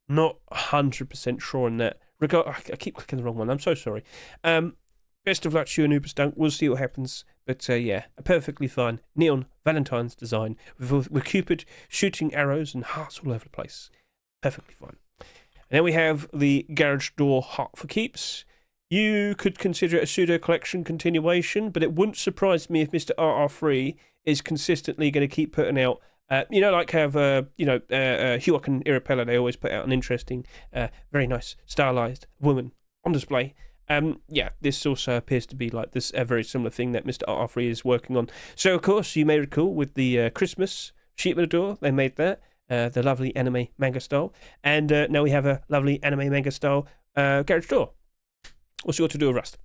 not 100% sure on that. I keep clicking the wrong one, I'm so sorry. Best of luck to you, Anubis Dunk. We'll see what happens. But yeah, a perfectly fine neon Valentine's design with Cupid shooting arrows and hearts all over the place. Perfectly fine. And then we have the garage door Heart for Keeps. You could consider it a pseudo collection continuation, but it wouldn't surprise me if Mr. RR3 is consistently going to keep putting out. Like have Huok and Irapella, they always put out an interesting, very nice stylized woman on display. Yeah, this also appears to be like this a very similar thing that Mr. RR3 is working on. So, of course, you may recall with the Christmas sheet metal door, they made that, the lovely anime manga style. And now we have a lovely anime manga style garage door. What's got to do with Rust?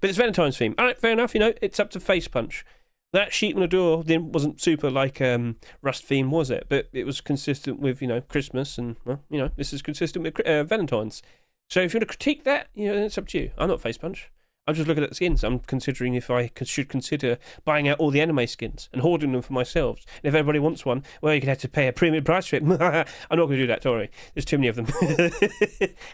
But it's Valentine's theme. All right, fair enough, it's up to Face Punch. That sheet metal door wasn't super like Rust theme, was it? But it was consistent with, Christmas, and, well, this is consistent with Valentine's. So if you want to critique that, it's up to you. I'm not Face Punch. I'm just looking at the skins. I'm considering if I should consider buying out all the anime skins and hoarding them for myself. And if everybody wants one, well, you're going to have to pay a premium price for it. I'm not going to do that, don't worry. There's too many of them.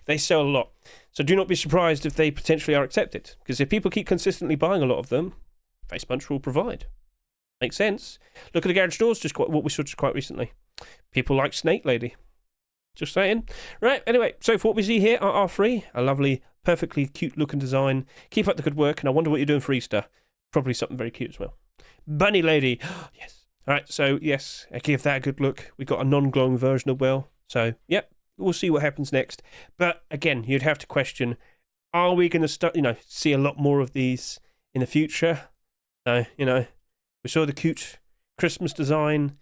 They sell a lot. So do not be surprised if they potentially are accepted. Because if people keep consistently buying a lot of them, Face Punch will provide. Makes sense. Look at the garage doors, what we saw just quite recently. People like Snake Lady. Just saying. Right, anyway, so for what we see here, RR3, a lovely, perfectly cute looking design. Keep up the good work, and I wonder what you're doing for Easter. Probably something very cute as well. Bunny Lady. Yes. All right, so yes, I give that a good look. We've got a non-glowing version as well. So, yep, we'll see what happens next. But again, you'd have to question, are we going to start, see a lot more of these in the future? No, we saw the cute Christmas design.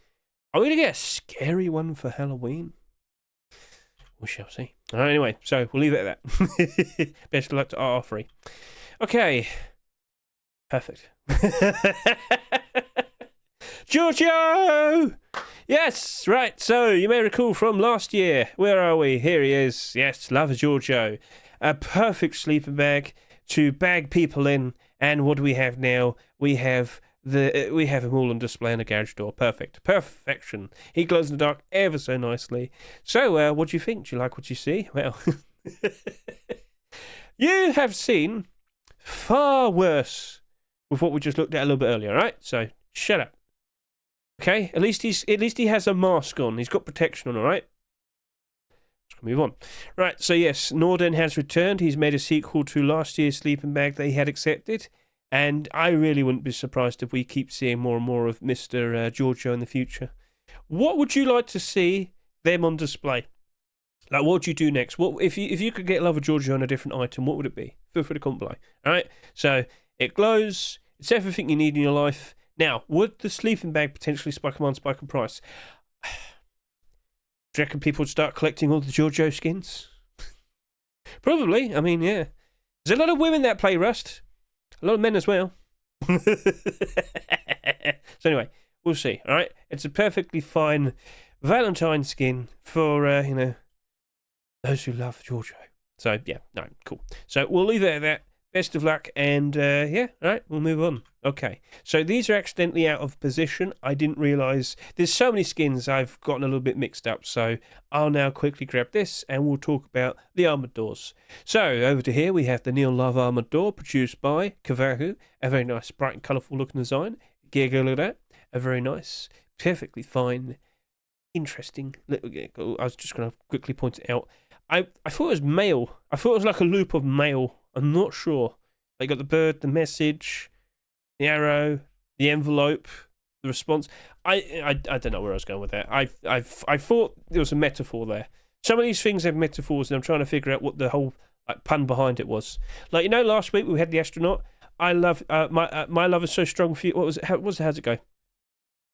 Are we going to get a scary one for Halloween? We shall see. All right, anyway, so we'll leave it at that. Best of luck to RR3. Okay. Perfect. Giorgio! Yes, right, so you may recall from last year. Where are we? Here he is. Yes, love Giorgio. A perfect sleeping bag to bag people in. And what do we have now? We have him all on display in a garage door. Perfection. He glows in the dark ever so nicely. So, what do you think? Do you like what you see? Well, you have seen far worse with what we just looked at a little bit earlier, right? So, shut up. Okay, at least he has a mask on. He's got protection on, all right? Let's move on. Right, so yes, Norden has returned. He's made a sequel to last year's sleeping bag that he had accepted. And I really wouldn't be surprised if we keep seeing more and more of Mr. Giorgio in the future. What would you like to see them on display? Like, what would you do next? What if you could get Love of Giorgio on a different item? What would it be? Feel free to comment below. All right. So it glows. It's everything you need in your life. Now, would the sleeping bag potentially spike in price? Do you reckon people would start collecting all the Giorgio skins? Probably. I mean, yeah. There's a lot of women that play Rust. A lot of men as well. So anyway, we'll see. All right, it's a perfectly fine Valentine skin for those who love Giorgio. So yeah, no, cool. So we'll leave it at that. Best of luck, and yeah, all right, we'll move on. Okay, so these are accidentally out of position. I didn't realise there's so many skins. I've gotten a little bit mixed up, so I'll now quickly grab this, and we'll talk about the armoured doors. So over to here, we have the Neon Love armoured door produced by Kavahu. A very nice, bright and colourful looking design. Look at that. A very nice, perfectly fine, interesting. I was just going to quickly point it out. I thought it was mail. I thought it was like a loop of mail. I'm not sure. They got the bird, the message, the arrow, the envelope, the response. I don't know where I was going with that. I thought there was a metaphor there. Some of these things have metaphors, and I'm trying to figure out what the whole pun behind it was. Like, last week we had the astronaut. I love my love is so strong for you. What was it? How's it go?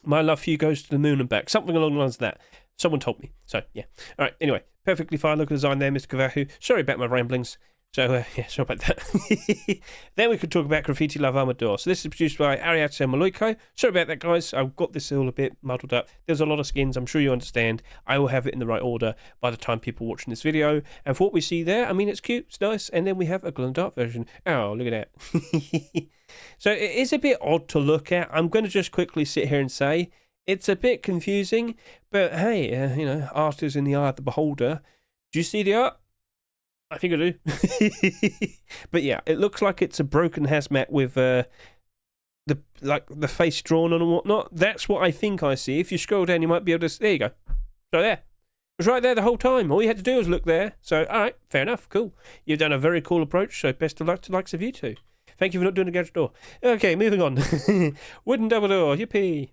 My love for you goes to the moon and back. Something along the lines of that. Someone told me. So yeah. All right. Anyway, perfectly fine look at the design there, Mr. Kavahu. Sorry about my ramblings. So, yeah, sorry about that. Then we could talk about Graffiti Love Armored Door. So this is produced by Ariato Maloiko. Sorry about that, guys. I've got this all a bit muddled up. There's a lot of skins. I'm sure you understand. I will have it in the right order by the time people are watching this video. And for what we see there, I mean, it's cute. It's nice. And then we have a glow-in-the-dark version. Oh, look at that. So it is a bit odd to look at. I'm going to just quickly sit here and say it's a bit confusing. But, hey, art is in the eye of the beholder. Do you see the art? I think I do. But yeah, it looks like it's a broken hazmat with the face drawn on and whatnot. That's what I think I see. If you scroll down, you might be able to... There you go. Right there. It was right there the whole time. All you had to do was look there. So, all right, fair enough. Cool. You've done a very cool approach, so best of luck to the likes of you two. Thank you for not doing a garage door. Okay, moving on. Wooden double door. Yippee.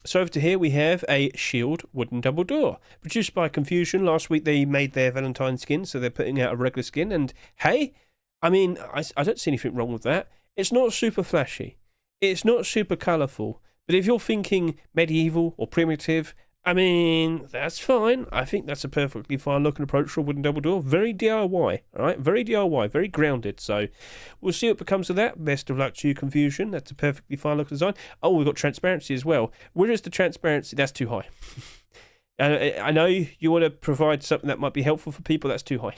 So over to here we have a shield wooden double door, produced by Confusion. Last week they made their Valentine skin, so they're putting out a regular skin. And hey, I mean, I don't see anything wrong with that. It's not super flashy. It's not super colourful. But if you're thinking medieval or primitive, I mean, that's fine. I think that's a perfectly fine looking approach for a wooden double door. Very DIY, all right? Very DIY, very grounded. So we'll see what becomes of that. Best of luck to you, Confusion. That's a perfectly fine looking design. Oh, we've got transparency as well. Where is the transparency? That's too high. I know you want to provide something that might be helpful for people. That's too high.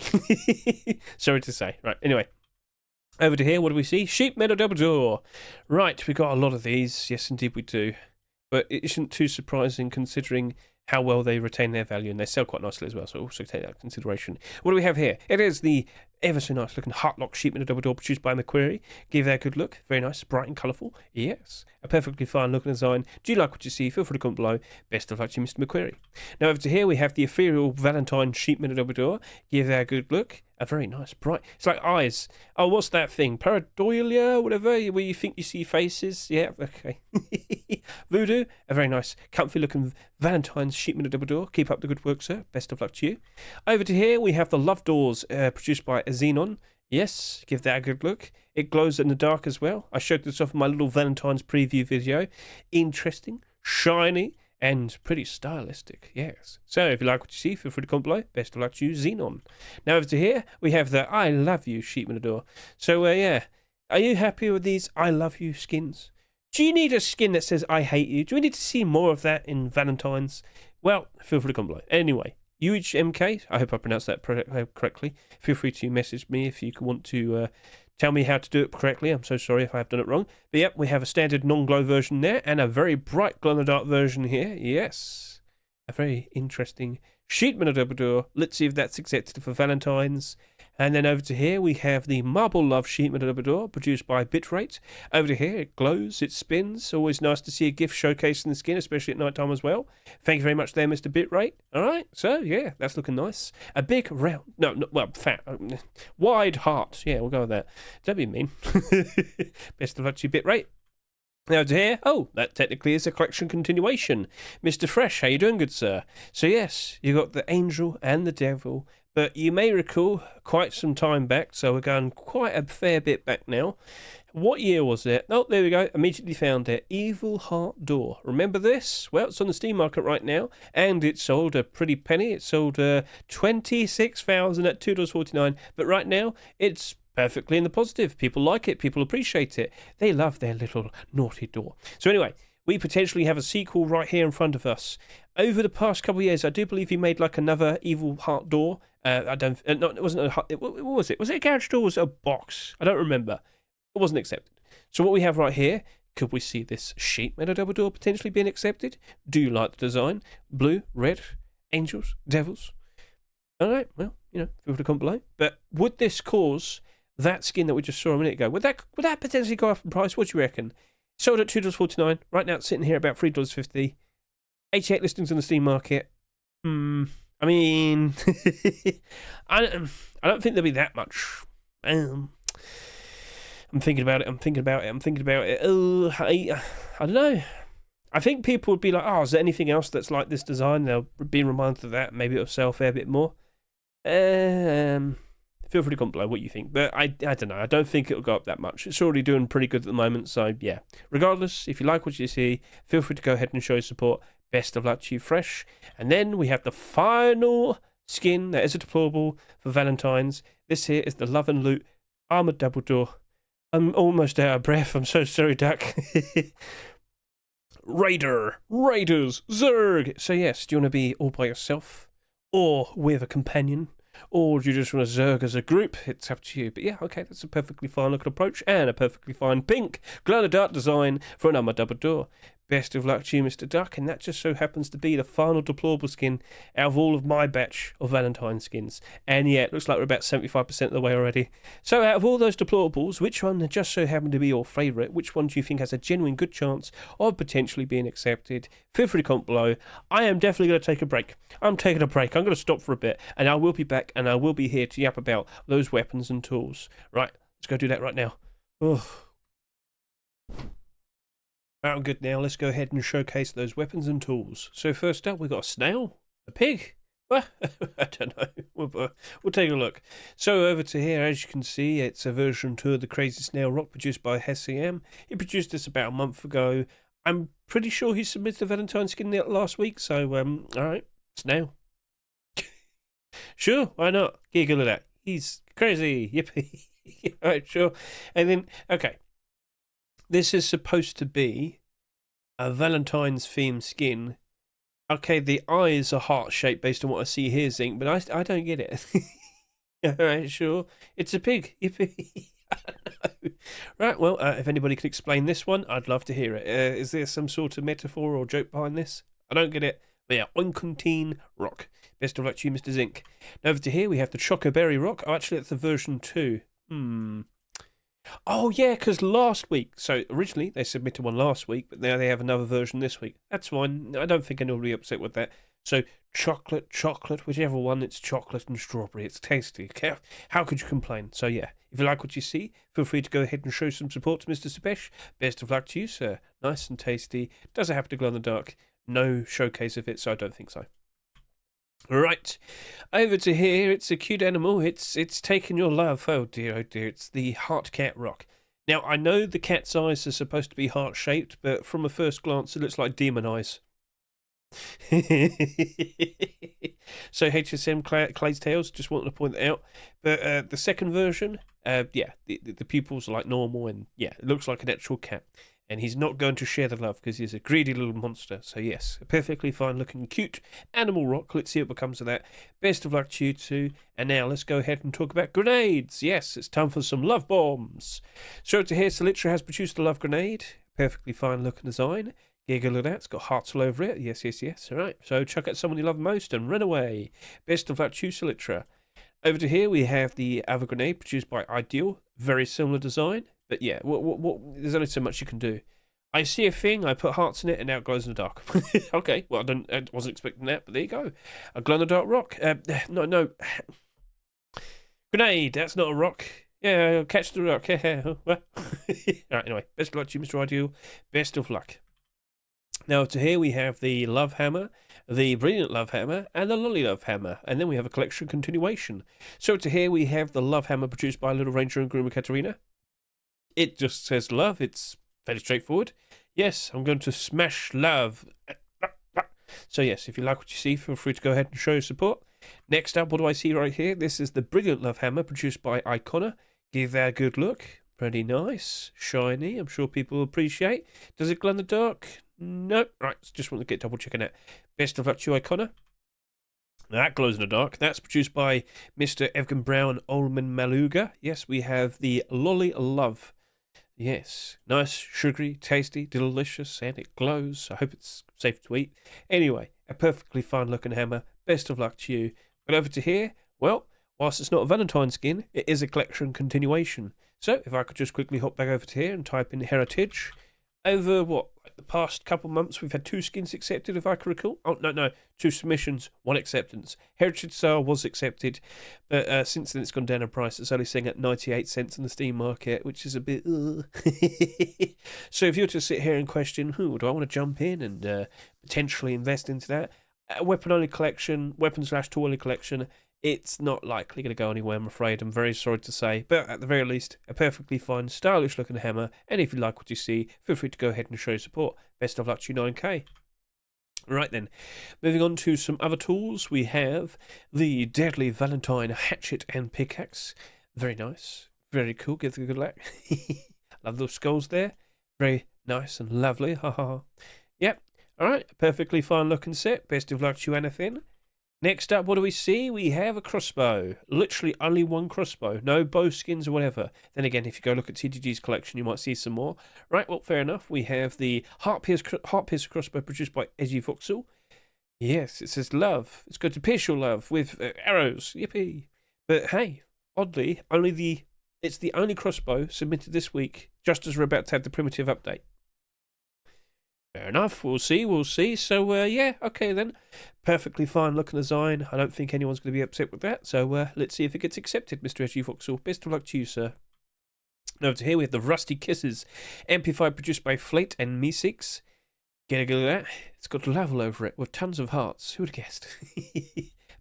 Sorry to say. Right, anyway. Over to here, what do we see? Sheep metal double door. Right, we've got a lot of these. Yes, indeed we do. But it isn't too surprising considering how well they retain their value, and they sell quite nicely as well, so also take that into consideration. What do we have here? It is the ever so nice looking Heartlock sheep in a double door produced by Macquarie. Give that a good look. Very nice, bright and colourful. Yes. A perfectly fine looking design. Do you like what you see? Feel free to comment below. Best of luck to you, Mr. Macquarie. Now over to here we have the ethereal Valentine sheep in a double door. Give that a good look. A very nice, bright. It's like eyes. Oh, what's that thing? Pareidolia, whatever, where you think you see faces. Yeah, okay. Voodoo. A very nice, comfy looking Valentine's sheep in a double door. Keep up the good work, sir. Best of luck to you. Over to here we have the Love Doors, produced by Xenon. Yes, give that a good look. It glows in the dark as well. I showed this off in my little Valentine's preview video. Interesting, shiny, and pretty stylistic, yes. So if you like what you see, feel free to comment below. Best of luck to you, Xenon. Now over to here, we have the I Love You sheep in the door. So yeah, are you happy with these I Love You skins? Do you need a skin that says I hate you? Do we need to see more of that in Valentine's? Well, feel free to comment below. Anyway, UHMK, I hope I pronounced that correctly. Feel free to message me if you want to tell me how to do it correctly. I'm so sorry if I have done it wrong. But yep, we have a standard non-glow version there and a very bright glow-in-the-dark version here. Yes, a very interesting sheet metal double door. Let's see if that's accepted for Valentine's. And then over to here, we have the Marble Love sheet metal double door produced by Bitrate. Over to here, it glows, it spins. Always nice to see a gift showcasing the skin, especially at night time as well. Thank you very much there, Mr. Bitrate. All right, so yeah, that's looking nice. A big round, fat, wide heart. Yeah, we'll go with that. Don't be mean. Best of luck to you, Bitrate. Now to here, oh, that technically is a collection continuation. Mr. Fresh, how you doing, good sir? So yes, you got the angel and the devil, but you may recall quite some time back, so we're going quite a fair bit back now. What year was it? Oh, there we go, immediately found it. Evil Heart Door. Remember this? Well, it's on the Steam market right now, and it sold a pretty penny. It sold $26,000 at $2.49, but right now, it's perfectly in the positive. People like it. People appreciate it. They love their little naughty door. So anyway, we potentially have a sequel right here in front of us. Over the past couple of years, I do believe he made like another Evil Heart door. I don't. No, it wasn't a. What was it? Was it a garage door? Or was it a box? I don't remember. It wasn't accepted. So what we have right here. Could we see this sheet metal double door potentially being accepted? Do you like the design? Blue, red, angels, devils. All right. Well, feel free to comment below. But would this cause that skin that we just saw a minute ago? Would that potentially go up in price? What do you reckon? Sold at $2.49. Right now, it's sitting here at about $3.50. 88 listings on the Steam market. I mean, I don't think there'll be that much. I'm thinking about it. Oh, I don't know. I think people would be like, oh, is there anything else that's like this design? They'll be reminded of that. Maybe it'll sell a fair bit more. Feel free to comment below what you think. But I don't know. I don't think it'll go up that much. It's already doing pretty good at the moment. So, yeah. Regardless, if you like what you see, feel free to go ahead and show your support. Best of luck to you, Fresh. And then we have the final skin that is a deployable for Valentines. This here is the Love and Loot Armour Double Door. I'm almost out of breath. I'm so sorry, Duck. Raiders, Zerg. So yes, do you want to be all by yourself? Or with a companion? Or do you just want to Zerg as a group? It's up to you. But yeah, okay, that's a perfectly fine looking approach. And a perfectly fine pink glow-in-the-dark design for an Armour Double Door. Best of luck to you, Mr. Duck, and that just so happens to be the final deployable skin out of all of my batch of Valentine skins. And yeah, it looks like we're about 75% of the way already. So out of all those deployables, which one just so happened to be your favourite? Which one do you think has a genuine good chance of potentially being accepted? Feel free to comment below. I am definitely going to take a break. I'm taking a break. I'm going to stop for a bit, and I will be back, and I will be here to yap about those weapons and tools. Right, let's go do that right now. Oh. Alright, good now. Let's go ahead and showcase those weapons and tools. So first up, we've got a snail, a pig. Well, I don't know. We'll take a look. So over to here, as you can see, it's a version 2 of the Crazy Snail Rock produced by Hedge. He produced this about a month ago. I'm pretty sure he submitted the Valentine skin last week. So, alright, snail. Sure, why not? Giggle at that. He's crazy. Yippee. Alright, sure. And then, okay. This is supposed to be a Valentine's themed skin. Okay, the eyes are heart-shaped based on what I see here, Zinc, but I don't get it. Alright, sure. It's a pig. Yippee. I don't know. Right, well, if anybody can explain this one, I'd love to hear it. Is there some sort of metaphor or joke behind this? I don't get it. But yeah, Oincontin Rock. Best of luck to you, Mr. Zinc. Now over to here, we have the Chocoberry Rock. Oh, actually, that's the version 2. Oh, yeah, because last week, so originally they submitted one last week, but now they have another version this week. That's fine. I don't think anyone will be upset with that. So, chocolate, whichever one, it's chocolate and strawberry. It's tasty. How could you complain? So, yeah, if you like what you see, feel free to go ahead and show some support to Mr. Sepesh. Best of luck to you, sir. Nice and tasty. Does it happen to glow in the dark? No showcase of it, so I don't think so. Right, over to here, it's a cute animal, it's taken your love, oh dear, it's the Heart Cat Rock. Now, I know the cat's eyes are supposed to be heart-shaped, but from a first glance, it looks like demon eyes. So, HSM Clay's Tales, just wanted to point that out. But the second version, yeah, the pupils are like normal, and yeah, it looks like an actual cat. And he's not going to share the love because he's a greedy little monster. So yes, a perfectly fine looking cute animal rock. Let's see what becomes of that. Best of luck to you too. And now let's go ahead and talk about grenades. Yes, it's time for some love bombs. So to here, Solitra has produced a love grenade. Perfectly fine looking design. Giggle at that. It's got hearts all over it. Yes. All right. So chuck at someone you love most and run away. Best of luck to you, Solitra. Over to here, we have the other grenade produced by Ideal. Very similar design. But yeah, there's only so much you can do. I see a thing, I put hearts in it, and now it glows in the dark. Okay, well, I wasn't expecting that, but there you go. A glow-in-the-dark rock. No. Grenade, that's not a rock. Yeah, catch the rock. Alright, anyway, best of luck to you, Mr. Ideal. Best of luck. Now, to here we have the Love Hammer, the Brilliant Love Hammer, and the Lolly Love Hammer. And then we have a collection continuation. So to here we have the Love Hammer produced by Little Ranger and Groomer Katarina. It just says love. It's fairly straightforward. Yes, I'm going to smash love. So yes, if you like what you see, feel free to go ahead and show your support. Next up, what do I see right here? This is the Brilliant Love Hammer produced by Icona. Give that a good look. Pretty nice. Shiny. I'm sure people will appreciate. Does it glow in the dark? No. Right, just want to get double checking it. Best of luck to you, Icona. That glows in the dark. That's produced by Mr. Evgen Brown Olman Maluga. Yes, we have the Lolly Love. Yes, nice, sugary, tasty, delicious, and it glows. I hope it's safe to eat. Anyway, a perfectly fine looking hammer. Best of luck to you. But over to here, well, whilst it's not a Valentine skin, it is a collection continuation. So if I could just quickly hop back over to here and type in Heritage. Over what, like the past couple months, we've had 2 skins accepted, if I can recall. Oh, no, 2 submissions, 1 acceptance. Heritage Sale was accepted, but since then it's gone down in price. It's only selling at 98 cents in the Steam market, which is a bit... So if you were to sit here and question, do I want to jump in and potentially invest into that? A weapon-only collection, weapon/tool-only collection, it's not likely going to go anywhere, I'm afraid. I'm very sorry to say. But at the very least, a perfectly fine, stylish-looking hammer. And if you like what you see, feel free to go ahead and show your support. Best of luck to you, 9K. Right then, moving on to some other tools. We have the Deadly Valentine Hatchet and Pickaxe. Very nice. Very cool. Give it a good look. Love those skulls there. Very nice and lovely. Ha ha. Yep. All right. Perfectly fine looking set. Best of luck to you, anything. Next up, what do we see? We have a crossbow. Literally only 1 crossbow. No bow skins or whatever. Then again, if you go look at TTG's collection, you might see some more. Right, well, fair enough. We have the Heart Piercer crossbow produced by Edgy Voxel. Yes, it says love. It's going to pierce your love with arrows. Yippee. But hey, oddly, it's the only crossbow submitted this week, just as we're about to have the primitive update. Fair enough, we'll see. So, yeah, okay then. Perfectly fine looking design. I don't think anyone's going to be upset with that. So, let's see if it gets accepted, Mr. Edgy Voxel. Best of luck to you, sir. Now, over here we have the Rusty Kisses. Amplified, produced by Flate and Me6. Get a go at that. It's got lava over it with tons of hearts. Who would have guessed?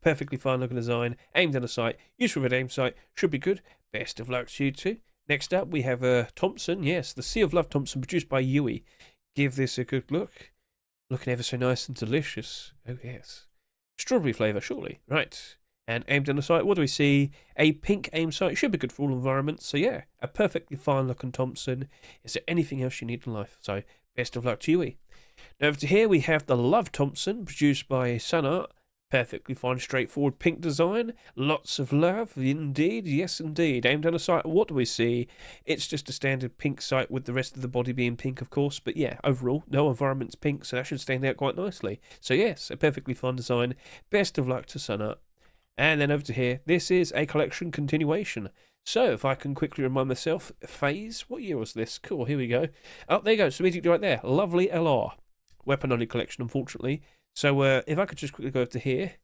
Perfectly fine looking design. Aimed down a sight. Useful with aim sight. Should be good. Best of luck to you too. Next up, we have Thompson. Yes, the Sea of Love Thompson, produced by Yui. Give this a good look. Looking ever so nice and delicious. Oh, yes. Strawberry flavour, surely. Right. And aimed on the sight, what do we see? A pink aim sight. Should be good for all environments. So, yeah, a perfectly fine looking Thompson. Is there anything else you need in life? So, best of luck to you. Now, over to here, we have the Love Thompson, produced by Sunart. Perfectly fine, straightforward pink design. Lots of love, indeed. Yes, indeed. Aimed on a sight, what do we see? It's just a standard pink sight with the rest of the body being pink, of course. But yeah, overall, no environment's pink, so that should stand out quite nicely. So yes, a perfectly fine design. Best of luck to Sunart. And then over to here, this is a collection continuation. So if I can quickly remind myself, Phase, what year was this? Cool, here we go. Oh, there you go, so immediately right there. Lovely LR. Weapon-only collection, unfortunately. So if I could just quickly go over to here,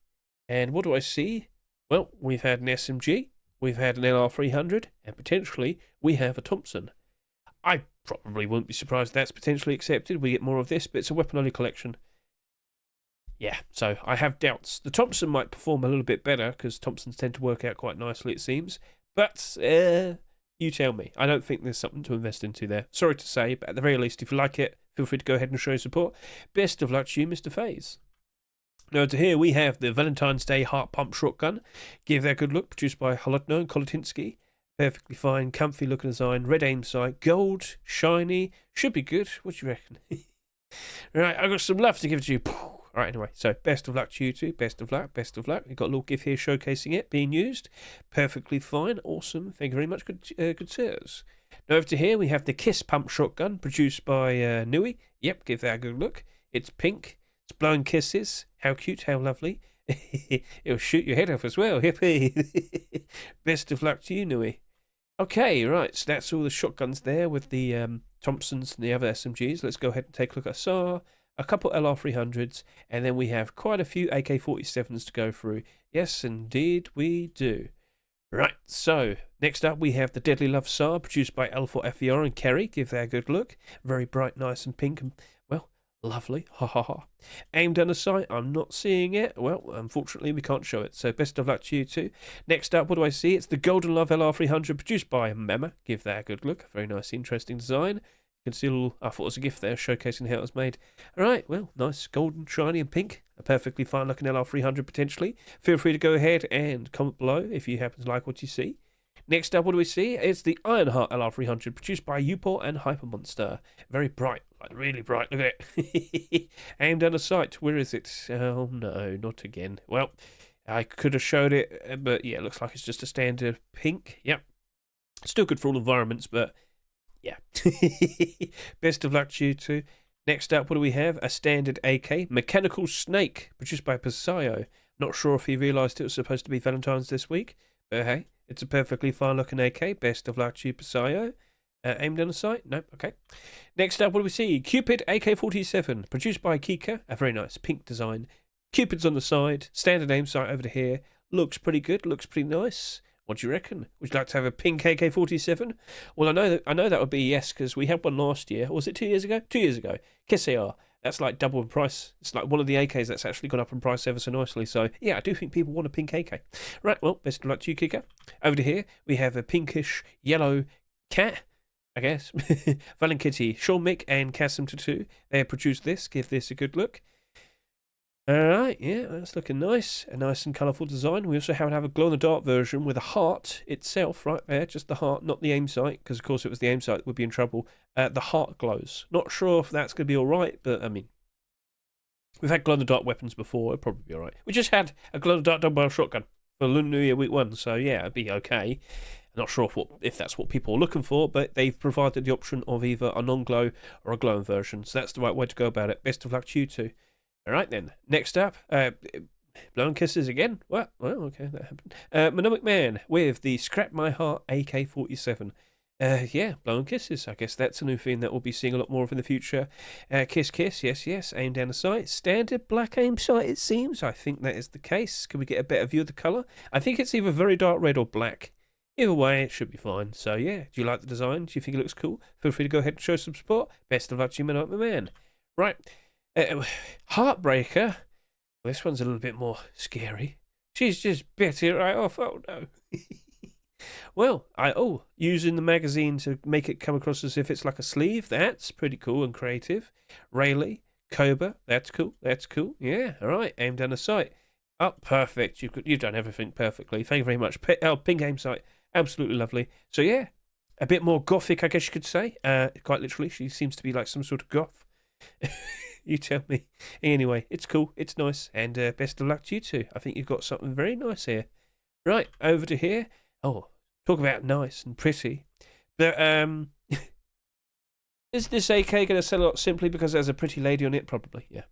and what do I see? Well, we've had an SMG, we've had an LR300, and potentially we have a Thompson. I probably wouldn't be surprised if that's potentially accepted. We get more of this, but it's a weapon-only collection. Yeah, so I have doubts. The Thompson might perform a little bit better, because Thompsons tend to work out quite nicely, it seems. But you tell me. I don't think there's something to invest into there. Sorry to say, but at the very least, if you like it, feel free to go ahead and show your support. Best of luck to you, Mr. Phase. Now to here we have the Valentine's Day Heart Pump Shotgun. Give that a good look, produced by Holodno and Kolotinsky. Perfectly fine, comfy looking design, red aim sight, gold, shiny, should be good. What do you reckon? Right, I've got some love to give to you. Alright, anyway, so best of luck to you two. Best of luck, best of luck. We've got a little GIF here showcasing it being used. Perfectly fine, awesome. Thank you very much, good sirs. Now over to here we have the Kiss Pump Shotgun, produced by Nui. Yep, give that a good look. It's pink. It's blowing kisses. How cute, how lovely. It'll shoot your head off as well. Hippie. Best of luck to you, Nui. Okay, right, so that's all the shotguns there with the Thompsons and the other SMGs. Let's go ahead and take a look at SAR, a couple LR300s, and then we have quite a few AK-47s to go through. Yes, indeed we do. Right, so next up we have the Deadly Love SAR, produced by L4FER and Kerry. Give that a good look. Very bright, nice and pink, and, well, lovely. Ha ha ha. Aimed down the sight, I'm not seeing it. Well, unfortunately we can't show it, so best of luck to you too. Next up, what do I see? It's the Golden Love LR300, produced by Mama. Give that a good look. Very nice, interesting design. You can see a little, I thought it was a gift there, showcasing how it was made. Alright, well, nice, golden, shiny and pink. A perfectly fine looking LR300 potentially. Feel free to go ahead and comment below if you happen to like what you see. Next up, what do we see? It's the Ironheart LR300, produced by Uport and Hypermonster. Very bright, like really bright. Look at it. Aimed at a sight. Where is it? Oh no, not again. Well, I could have showed it, but yeah, it looks like it's just a standard pink. Yep. Still good for all environments, but yeah. Best of luck to you two. Next up, what do we have? A standard AK, Mechanical Snake, produced by Pasayo. Not sure if he realised it was supposed to be Valentine's this week, but hey, it's a perfectly fine looking AK. Best of luck to you, Pasayo. Aimed on a sight? Nope, okay. Next up, what do we see? Cupid AK-47, produced by Kika. A very nice pink design. Cupid's on the side, standard aim sight over to here. Looks pretty good, looks pretty nice. What do you reckon? Would you like to have a pink AK-47? Well, I know that would be yes, because we had one last year. Or was it 2 years ago? 2 years ago. Kiss AR. That's like double in price. It's like one of the AKs that's actually gone up in price ever so nicely. So, yeah, I do think people want a pink AK. Right, well, best of luck to you, Kika. Over to here, we have a pinkish yellow cat, I guess. Valentine, Sean Mick and Kasim Tattoo. They have produced this. Give this a good look. Alright, yeah, that's looking nice. A nice and colourful design. We also have a glow-in-the-dark version with a heart itself right there. Just the heart, not the aim sight, because of course it was the aim sight that would be in trouble. The heart glows. Not sure if that's going to be alright, but I mean, we've had glow-in-the-dark weapons before. It'd probably be alright. We just had a glow-in-the-dark double-barrel shotgun for Lunar New Year Week 1, so yeah, it'd be okay. I'm not sure if that's what people are looking for, but they've provided the option of either a non-glow or a glowing version, so that's the right way to go about it. Best of luck to you two. All right, then. Next up, blowing kisses again. What? Well, okay, that happened. Mnemonic Man with the Scrap My Heart AK-47. Yeah, blowing kisses. I guess that's a new thing that we'll be seeing a lot more of in the future. Kiss, kiss. Yes, yes. Aim down the sight. Standard black aim sight, it seems. I think that is the case. Can we get a better view of the colour? I think it's either very dark red or black. Either way, it should be fine. So, yeah. Do you like the design? Do you think it looks cool? Feel free to go ahead and show some support. Best of luck to you, Mnemonic Man. Right. Heartbreaker. Well, this one's a little bit more scary. She's just bit it right off. Oh no. Well, using the magazine to make it come across as if it's like a sleeve. That's pretty cool and creative. Rayleigh, Cobra. That's cool. That's cool. Yeah. All right. Aim down the sight. Oh, perfect. You've done everything perfectly. Thank you very much. Pink aim sight. Absolutely lovely. So yeah, a bit more gothic, I guess you could say. Quite literally, she seems to be like some sort of goth. You tell me. Anyway, it's cool, it's nice, and best of luck to you two. I think you've got something very nice here. Right, over to here. Oh, talk about nice and pretty. But, is this AK going to sell a lot simply because there's a pretty lady on it? Probably, yeah.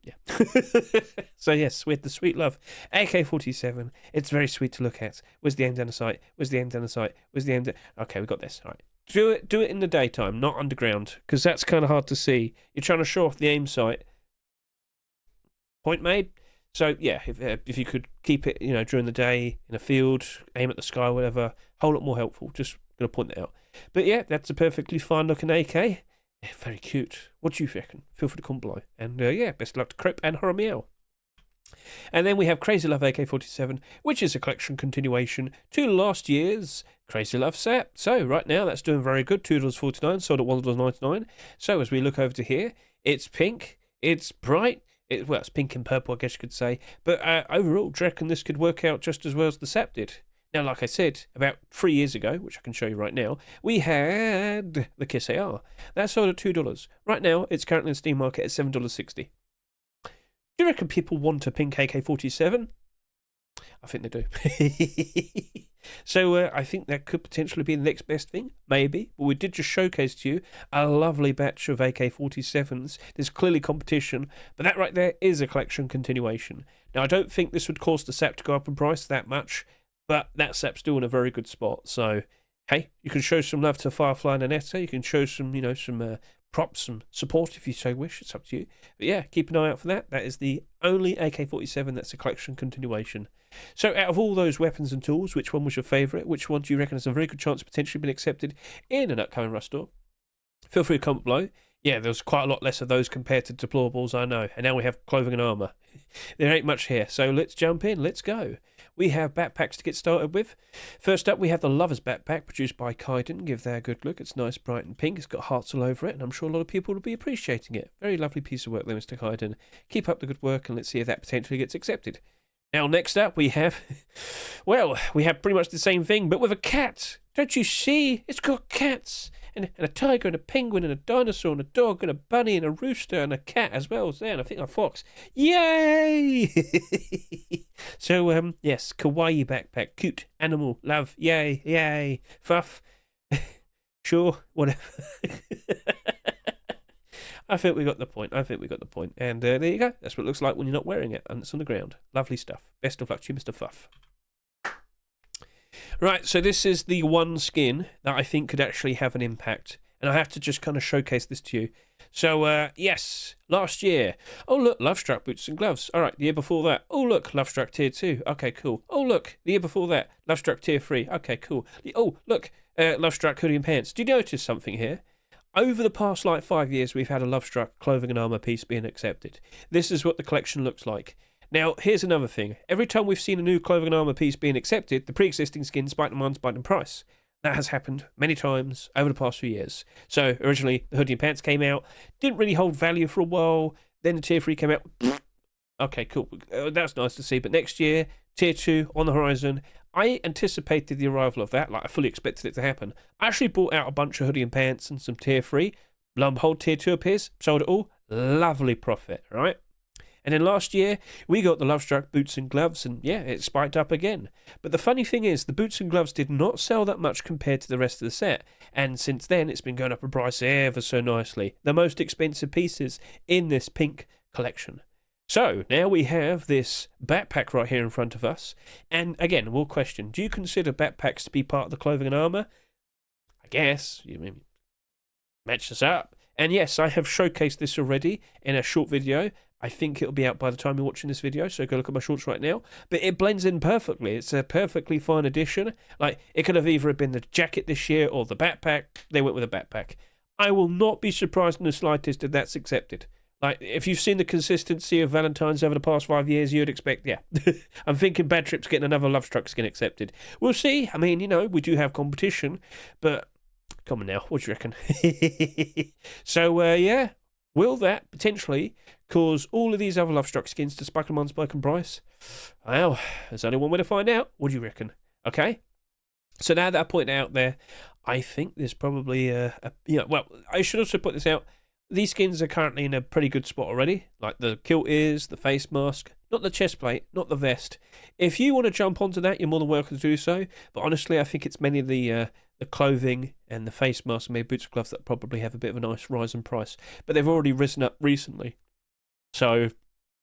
So yes, with the sweet love. AK-47, it's very sweet to look at. Where's the aim down the sight? Where's the aim down the sight? Where's the aim down... Okay, we got this, all right. Do it in the daytime, not underground, because that's kind of hard to see. You're trying to show off the aim sight. Point made. So yeah, if you could keep it, during the day in a field, aim at the sky, whatever, whole lot more helpful. Just gonna point that out. But yeah, that's a perfectly fine looking AK. Yeah, very cute. What do you reckon? Feel free to comment below. And yeah, best of luck to Crepe and Horror Meow. And then we have Crazy Love AK-47, which is a collection continuation to last year's Crazy Love set. So right now that's doing very good. $2.49, sold at $1.99. So as we look over to here, it's pink, it's bright. It's pink and purple, I guess you could say. But overall, do you reckon this could work out just as well as the SAP did? Now, like I said, about 3 years ago, which I can show you right now, we had the Kiss AR. That sold at $2. Right now, it's currently in the Steam market at $7.60. Do you reckon people want a pink AK-47? I think they do. So I think that could potentially be the next best thing, maybe. But we did just showcase to you a lovely batch of AK-47s. There's clearly competition, but that right there is a collection continuation. Now, I don't think this would cause the SAP to go up in price that much, but that SAP's still in a very good spot. So, hey, you can show some love to Firefly and Anetta. You can show some, some props, some support if you so wish. It's up to you. But yeah, keep an eye out for that. That is the only AK-47 that's a collection continuation. So out of all those weapons and tools, which one was your favourite? Which one do you reckon has a very good chance of potentially being accepted in an upcoming Rust store? Feel free to comment below. Yeah, there's quite a lot less of those compared to Deployables, I know. And now we have clothing and armour. There ain't much here, so let's jump in. Let's go. We have backpacks to get started with. First up, we have the Lover's Backpack, produced by Kaiden. Give that a good look. It's nice, bright and pink. It's got hearts all over it, and I'm sure a lot of people will be appreciating it. Very lovely piece of work there, Mr. Kaiden. Keep up the good work, and let's see if that potentially gets accepted. Now, next up, we have, we have pretty much the same thing, but with a cat. Don't you see? It's got cats and a tiger and a penguin and a dinosaur and a dog and a bunny and a rooster and a cat as well as there, and I think a fox. Yay! So, yes, kawaii backpack, cute, animal, love, yay, yay, fuff. Sure, whatever. I think we got the point. And there you go. That's what it looks like when you're not wearing it and it's on the ground. Lovely stuff. Best of luck to you, Mr. Fuff. Right, so this is the one skin that I think could actually have an impact. And I have to just kind of showcase this to you. So, yes, last year. Oh, look, Lovestruck boots and gloves. All right, the year before that. Oh, look, Lovestruck tier 2. Okay, cool. Oh, look, the year before that. Lovestruck tier 3. Okay, cool. Oh, look, Lovestruck hoodie and pants. Do you notice something here? Over the past, 5 years, we've had a Lovestruck clothing and armour piece being accepted. This is what the collection looks like. Now, here's another thing. Every time we've seen a new clothing and armour piece being accepted, the pre-existing skin spiked in spiked in price. That has happened many times over the past few years. So, originally, the hoodie and pants came out, didn't really hold value for a while, then the tier 3 came out. Okay, cool. That's nice to see. But next year, tier 2 on the horizon. I anticipated the arrival of that, I fully expected it to happen. I actually bought out a bunch of hoodie and pants and some tier 3. Lo and behold, tier 2 appears, sold it all. Lovely profit, right? And then last year, we got the Lovestruck boots and gloves, and yeah, it spiked up again. But the funny thing is, the boots and gloves did not sell that much compared to the rest of the set. And since then, it's been going up in price ever so nicely. The most expensive pieces in this pink collection. So, now we have this backpack right here in front of us. And again, we'll question, do you consider backpacks to be part of the clothing and armour? I guess. You mean, match this up. And yes, I have showcased this already in a short video. I think it'll be out by the time you're watching this video, so go look at my shorts right now. But it blends in perfectly. It's a perfectly fine addition. It could have either been the jacket this year or the backpack. They went with a backpack. I will not be surprised in the slightest if that's accepted. If you've seen the consistency of Valentines over the past 5 years, you'd expect, yeah. I'm thinking Bad Trip's getting another Lovestruck skin accepted. We'll see. I mean, we do have competition, but come on now, what do you reckon? So, yeah, will that potentially cause all of these other Lovestruck skins to spike them on spike and price? Well, there's only one way to find out. What do you reckon? Okay? So now that I point out there, I think there's probably well, I should also put this out. These skins are currently in a pretty good spot already, like the kilt ears, the face mask, not the chest plate, not the vest. If you want to jump onto that, you're more than welcome to do so, but honestly, I think it's mainly the clothing and the face mask and maybe boots and gloves that probably have a bit of a nice rise in price, but they've already risen up recently. So,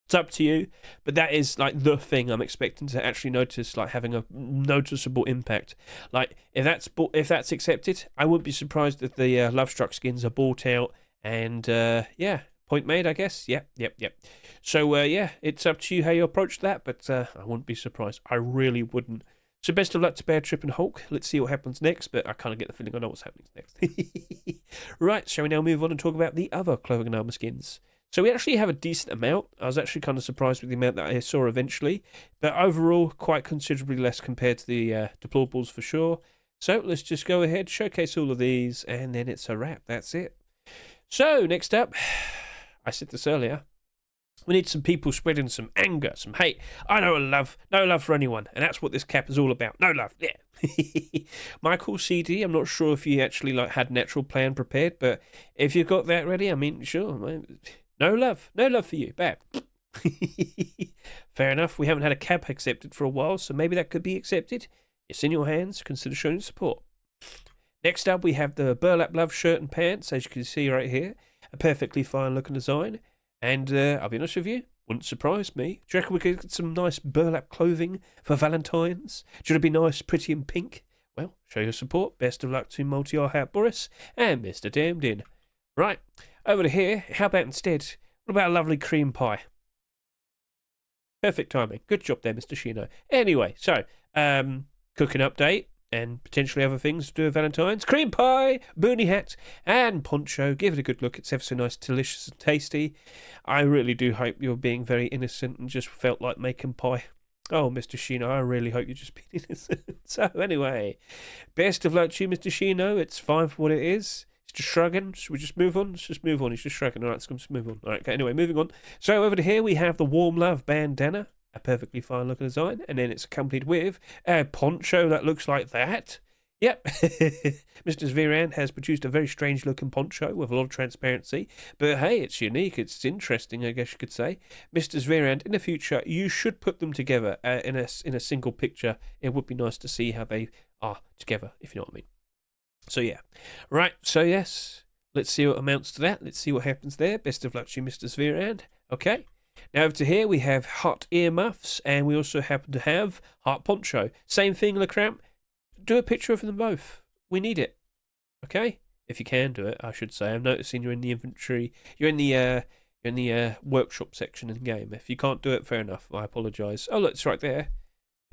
it's up to you, but that is the thing I'm expecting to actually notice, having a noticeable impact. If that's accepted, I wouldn't be surprised if the Lovestruck skins are bought out. And, yeah, point made, I guess. Yep. So, yeah, it's up to you how you approach that, but I wouldn't be surprised. I really wouldn't. So, best of luck to Bear, Trip, and Hulk. Let's see what happens next, but I kind of get the feeling I know what's happening next. Right, shall we now move on and talk about the other clothing and armour skins? So, we actually have a decent amount. I was actually kind of surprised with the amount that I saw eventually, but overall, quite considerably less compared to the Deployables for sure. So, let's just go ahead, showcase all of these, and then it's a wrap. That's it. So, next up, I said this earlier, we need some people spreading some anger, some hate. I know no love for anyone, and that's what this cap is all about. No love, yeah. Michael CD, I'm not sure if you actually had an actual plan prepared, but if you've got that ready, I mean, sure. No love for you, bad. Fair enough, we haven't had a cap accepted for a while, so maybe that could be accepted. It's in your hands, consider showing support. Next up, we have the Burlap Love shirt and pants, as you can see right here. A perfectly fine looking design. And I'll be honest with you, wouldn't surprise me. Do you reckon we could get some nice burlap clothing for Valentines? Should it be nice, pretty and pink? Well, show your support. Best of luck to Multi-R Hat Boris and Mr. Damned In. Right, over to here. How about instead, what about a lovely cream pie? Perfect timing. Good job there, Mr. Shino. Anyway, so, cooking update. And potentially other things to do with Valentine's. Cream pie, boonie hat, and poncho. Give it a good look. It's ever so nice, delicious, and tasty. I really do hope you're being very innocent and just felt like making pie. Oh, Mr. Shino, I really hope you're just being innocent. So, anyway, best of luck to you, Mr. Shino. It's fine for what it is. It's just shrugging. Should we just move on? Let's just move on. He's just shrugging. All right, let's move on. All right, okay, anyway, moving on. So, over to here, we have the Warm Love bandana. A perfectly fine looking design, and then it's accompanied with a poncho that looks like that. Yep, Mr. Zveran has produced a very strange looking poncho with a lot of transparency, but hey, it's unique, it's interesting, I guess you could say. Mr. Zveran, in the future, you should put them together in a single picture. It would be nice to see how they are together, if you know what I mean. So yeah, right, so yes, let's see what amounts to that, let's see what happens there. Best of luck to you, Mr. Zveran. Okay, now over to here, we have heart earmuffs, and we also happen to have heart poncho. Same thing, Lecramp. Do a picture of them both. We need it. Okay? If you can do it, I should say. I'm noticing you're in the inventory. You're in the workshop section in the game. If you can't do it, fair enough. I apologise. Oh, look, it's right there.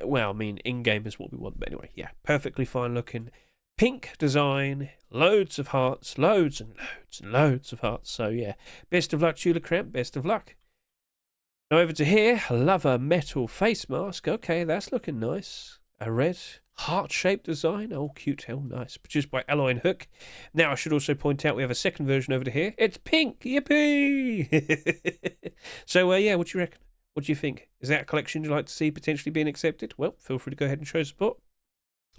Well, I mean, in-game is what we want. But anyway, yeah. Perfectly fine looking. Pink design. Loads of hearts. Loads and loads and loads of hearts. So, yeah. Best of luck to you, Lecramp. Best of luck. Now over to here. Lover metal face mask. Okay, that's looking nice. A red heart-shaped design. Oh, cute. How nice. Produced by Alloy and Hook. Now, I should also point out we have a second version over here. It's pink. Yippee! So, yeah, what do you reckon? What do you think? Is that a collection you'd like to see potentially being accepted? Well, feel free to go ahead and show support.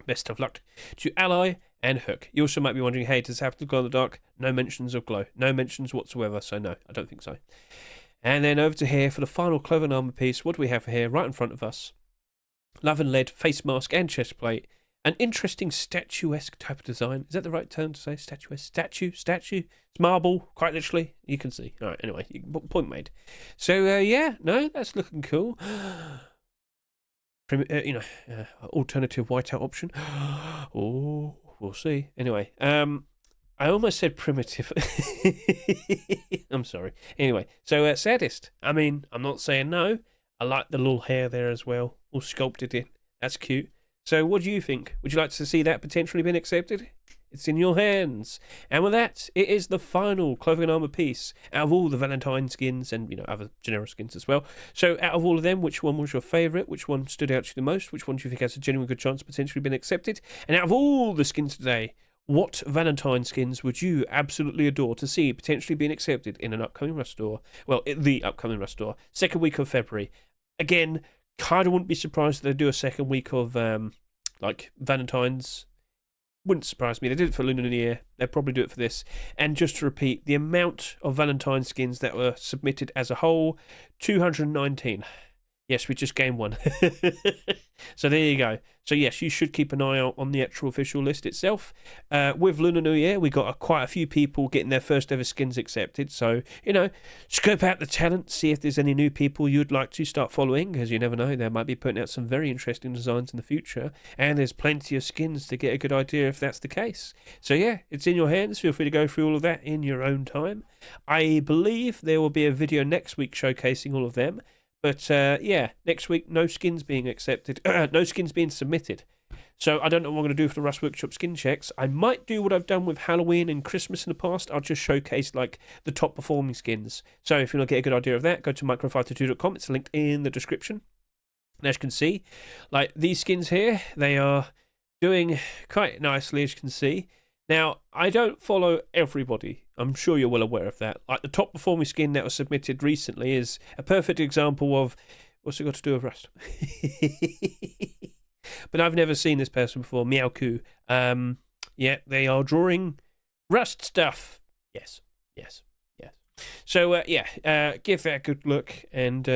Best of luck to Alloy and Hook. You also might be wondering, hey, does it have to glow in the dark? No mentions of glow. No mentions whatsoever, so no, I don't think so. And then over to here for the final clothing armor piece. What do we have here right in front of us? Love and lead, face mask and chest plate. An interesting statuesque type of design. Is that the right term to say? Statuesque? Statue? It's marble, quite literally. You can see. All right, anyway, point made. So, yeah, no, that's looking cool. Alternative whiteout option. Oh, we'll see. Anyway, I almost said primitive. I'm sorry. Anyway, so saddest. I mean, I'm not saying no. I like the little hair there as well, all sculpted in. That's cute. So what do you think? Would you like to see that potentially being accepted? It's in your hands. And with that, it is the final clothing and armor piece out of all the Valentine skins and, other general skins as well. So out of all of them, which one was your favourite? Which one stood out to you the most? Which one do you think has a genuine good chance of potentially being accepted? And out of all the skins today, what Valentine skins would you absolutely adore to see potentially being accepted in an upcoming Rust store? Well, the upcoming Rust store, second week of February. Again, kind of wouldn't be surprised if they do a second week of Valentines. Wouldn't surprise me. They did it for Lunar New Year. They'll probably do it for this. And just to repeat, the amount of Valentine skins that were submitted as a whole, 219. Yes, we just gained one. So there you go. So yes, you should keep an eye out on the actual official list itself. With Lunar New Year, we got quite a few people getting their first ever skins accepted. So, scope out the talent, see if there's any new people you'd like to start following, because you never know, they might be putting out some very interesting designs in the future. And there's plenty of skins to get a good idea if that's the case. So yeah, it's in your hands. Feel free to go through all of that in your own time. I believe there will be a video next week showcasing all of them. But, yeah, next week, no skins being accepted. No skins being submitted. So I don't know what I'm going to do for the Rust Workshop skin checks. I might do what I've done with Halloween and Christmas in the past. I'll just showcase, the top performing skins. So if you want to get a good idea of that, go to micro522.com. It's linked in the description. And as you can see, these skins here, they are doing quite nicely, as you can see. Now, I don't follow everybody. I'm sure you're well aware of that. The top performing skin that was submitted recently is a perfect example of what's it got to do with Rust. But I've never seen this person before, Meowku. Yeah, they are drawing Rust stuff. Yes. So, give that a good look, and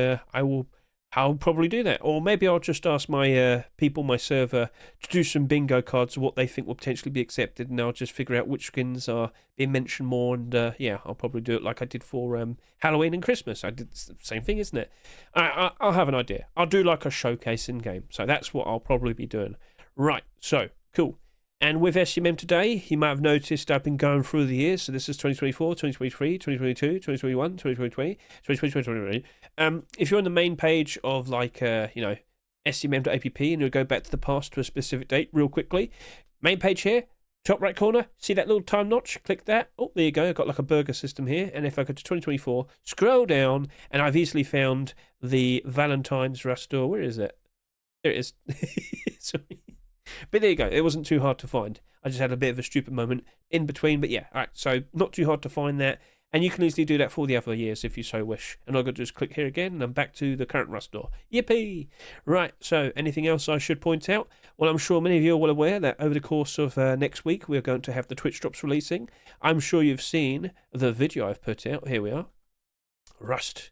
I'll probably do that. Or maybe I'll just ask my my server, to do some bingo cards of what they think will potentially be accepted, and I'll just figure out which skins are being mentioned more, and I'll probably do it like I did for Halloween and Christmas. I did the same thing, isn't it? I'll have an idea. I'll do like a showcase in-game, so that's what I'll probably be doing. Right, so, cool. And with SMM today, you might have noticed I've been going through the years. So this is 2024, 2023, 2022, 2021, 2020, 2020. If you're on the main page of SMM.app and you'll go back to the past to a specific date real quickly. Main page here, top right corner, see that little time notch? Click that. Oh, there you go. I've got like a burger system here. And if I go to 2024, scroll down, and I've easily found the Valentines Rust store. Where is it? There it is. Sorry. But there you go. It wasn't too hard to find. I just had a bit of a stupid moment in between. But yeah, all right. So not too hard to find that. And you can easily do that for the other years if you so wish. And I've got to just click here again, and I'm back to the current Rust door. Yippee! Right, so anything else I should point out? Well, I'm sure many of you are well aware that over the course of next week, we're going to have the Twitch drops releasing. I'm sure you've seen the video I've put out. Here we are. Rust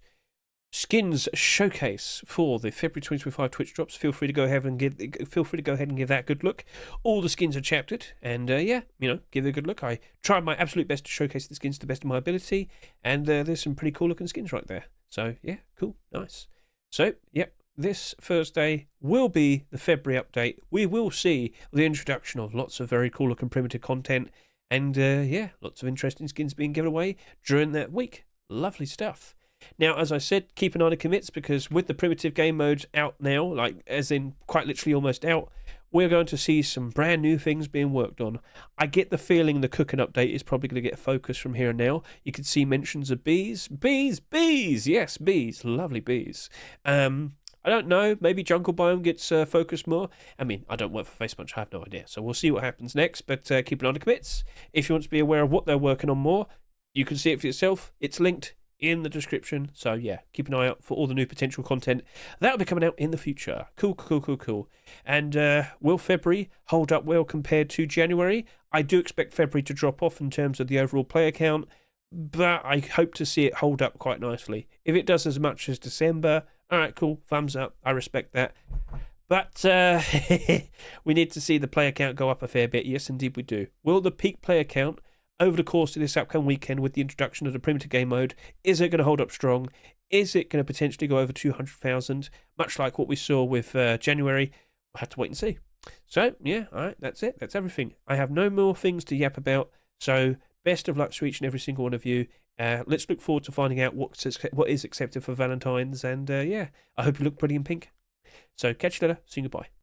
Skins showcase for the February 2025 Twitch drops. Feel free to go ahead and give that a good look. All the skins are chaptered, and yeah, give it a good look. I tried my absolute best to showcase the skins to the best of my ability, and there's some pretty cool looking skins right there. So yeah, cool, nice. So yep, this Thursday will be the February update. We will see the introduction of lots of very cool looking primitive content, and yeah, lots of interesting skins being given away during that week. Lovely stuff. Now, as I said, keep an eye on the commits, because with the primitive game modes out now, like as in quite literally almost out, we're going to see some brand new things being worked on. I get the feeling the cooking update is probably going to get a focus from here and now. You can see mentions of bees. Bees! Yes, bees. Lovely bees. I don't know, maybe jungle biome gets focused more. I mean, I don't work for FaceBunch, I have no idea. So we'll see what happens next, but keep an eye on the commits. If you want to be aware of what they're working on more, you can see it for yourself. It's linked in the description. So yeah, keep an eye out for all the new potential content that'll be coming out in the future. Cool. And will February hold up well compared to January? I do expect February to drop off in terms of the overall player count, but I hope to see it hold up quite nicely. If it does as much as December, all right, cool, thumbs up, I respect that. But we need to see the player count go up a fair bit. Yes, indeed we do. Will the peak player count over the course of this upcoming weekend with the introduction of the primitive game mode, is it going to hold up strong? Is it going to potentially go over 200,000, much like what we saw with January? We'll have to wait and see. So, yeah, all right, that's it. That's everything. I have no more things to yap about, so best of luck to each and every single one of you. Let's look forward to finding out what is accepted for Valentines, and yeah, I hope you look pretty in pink. So, catch you later. See you, goodbye.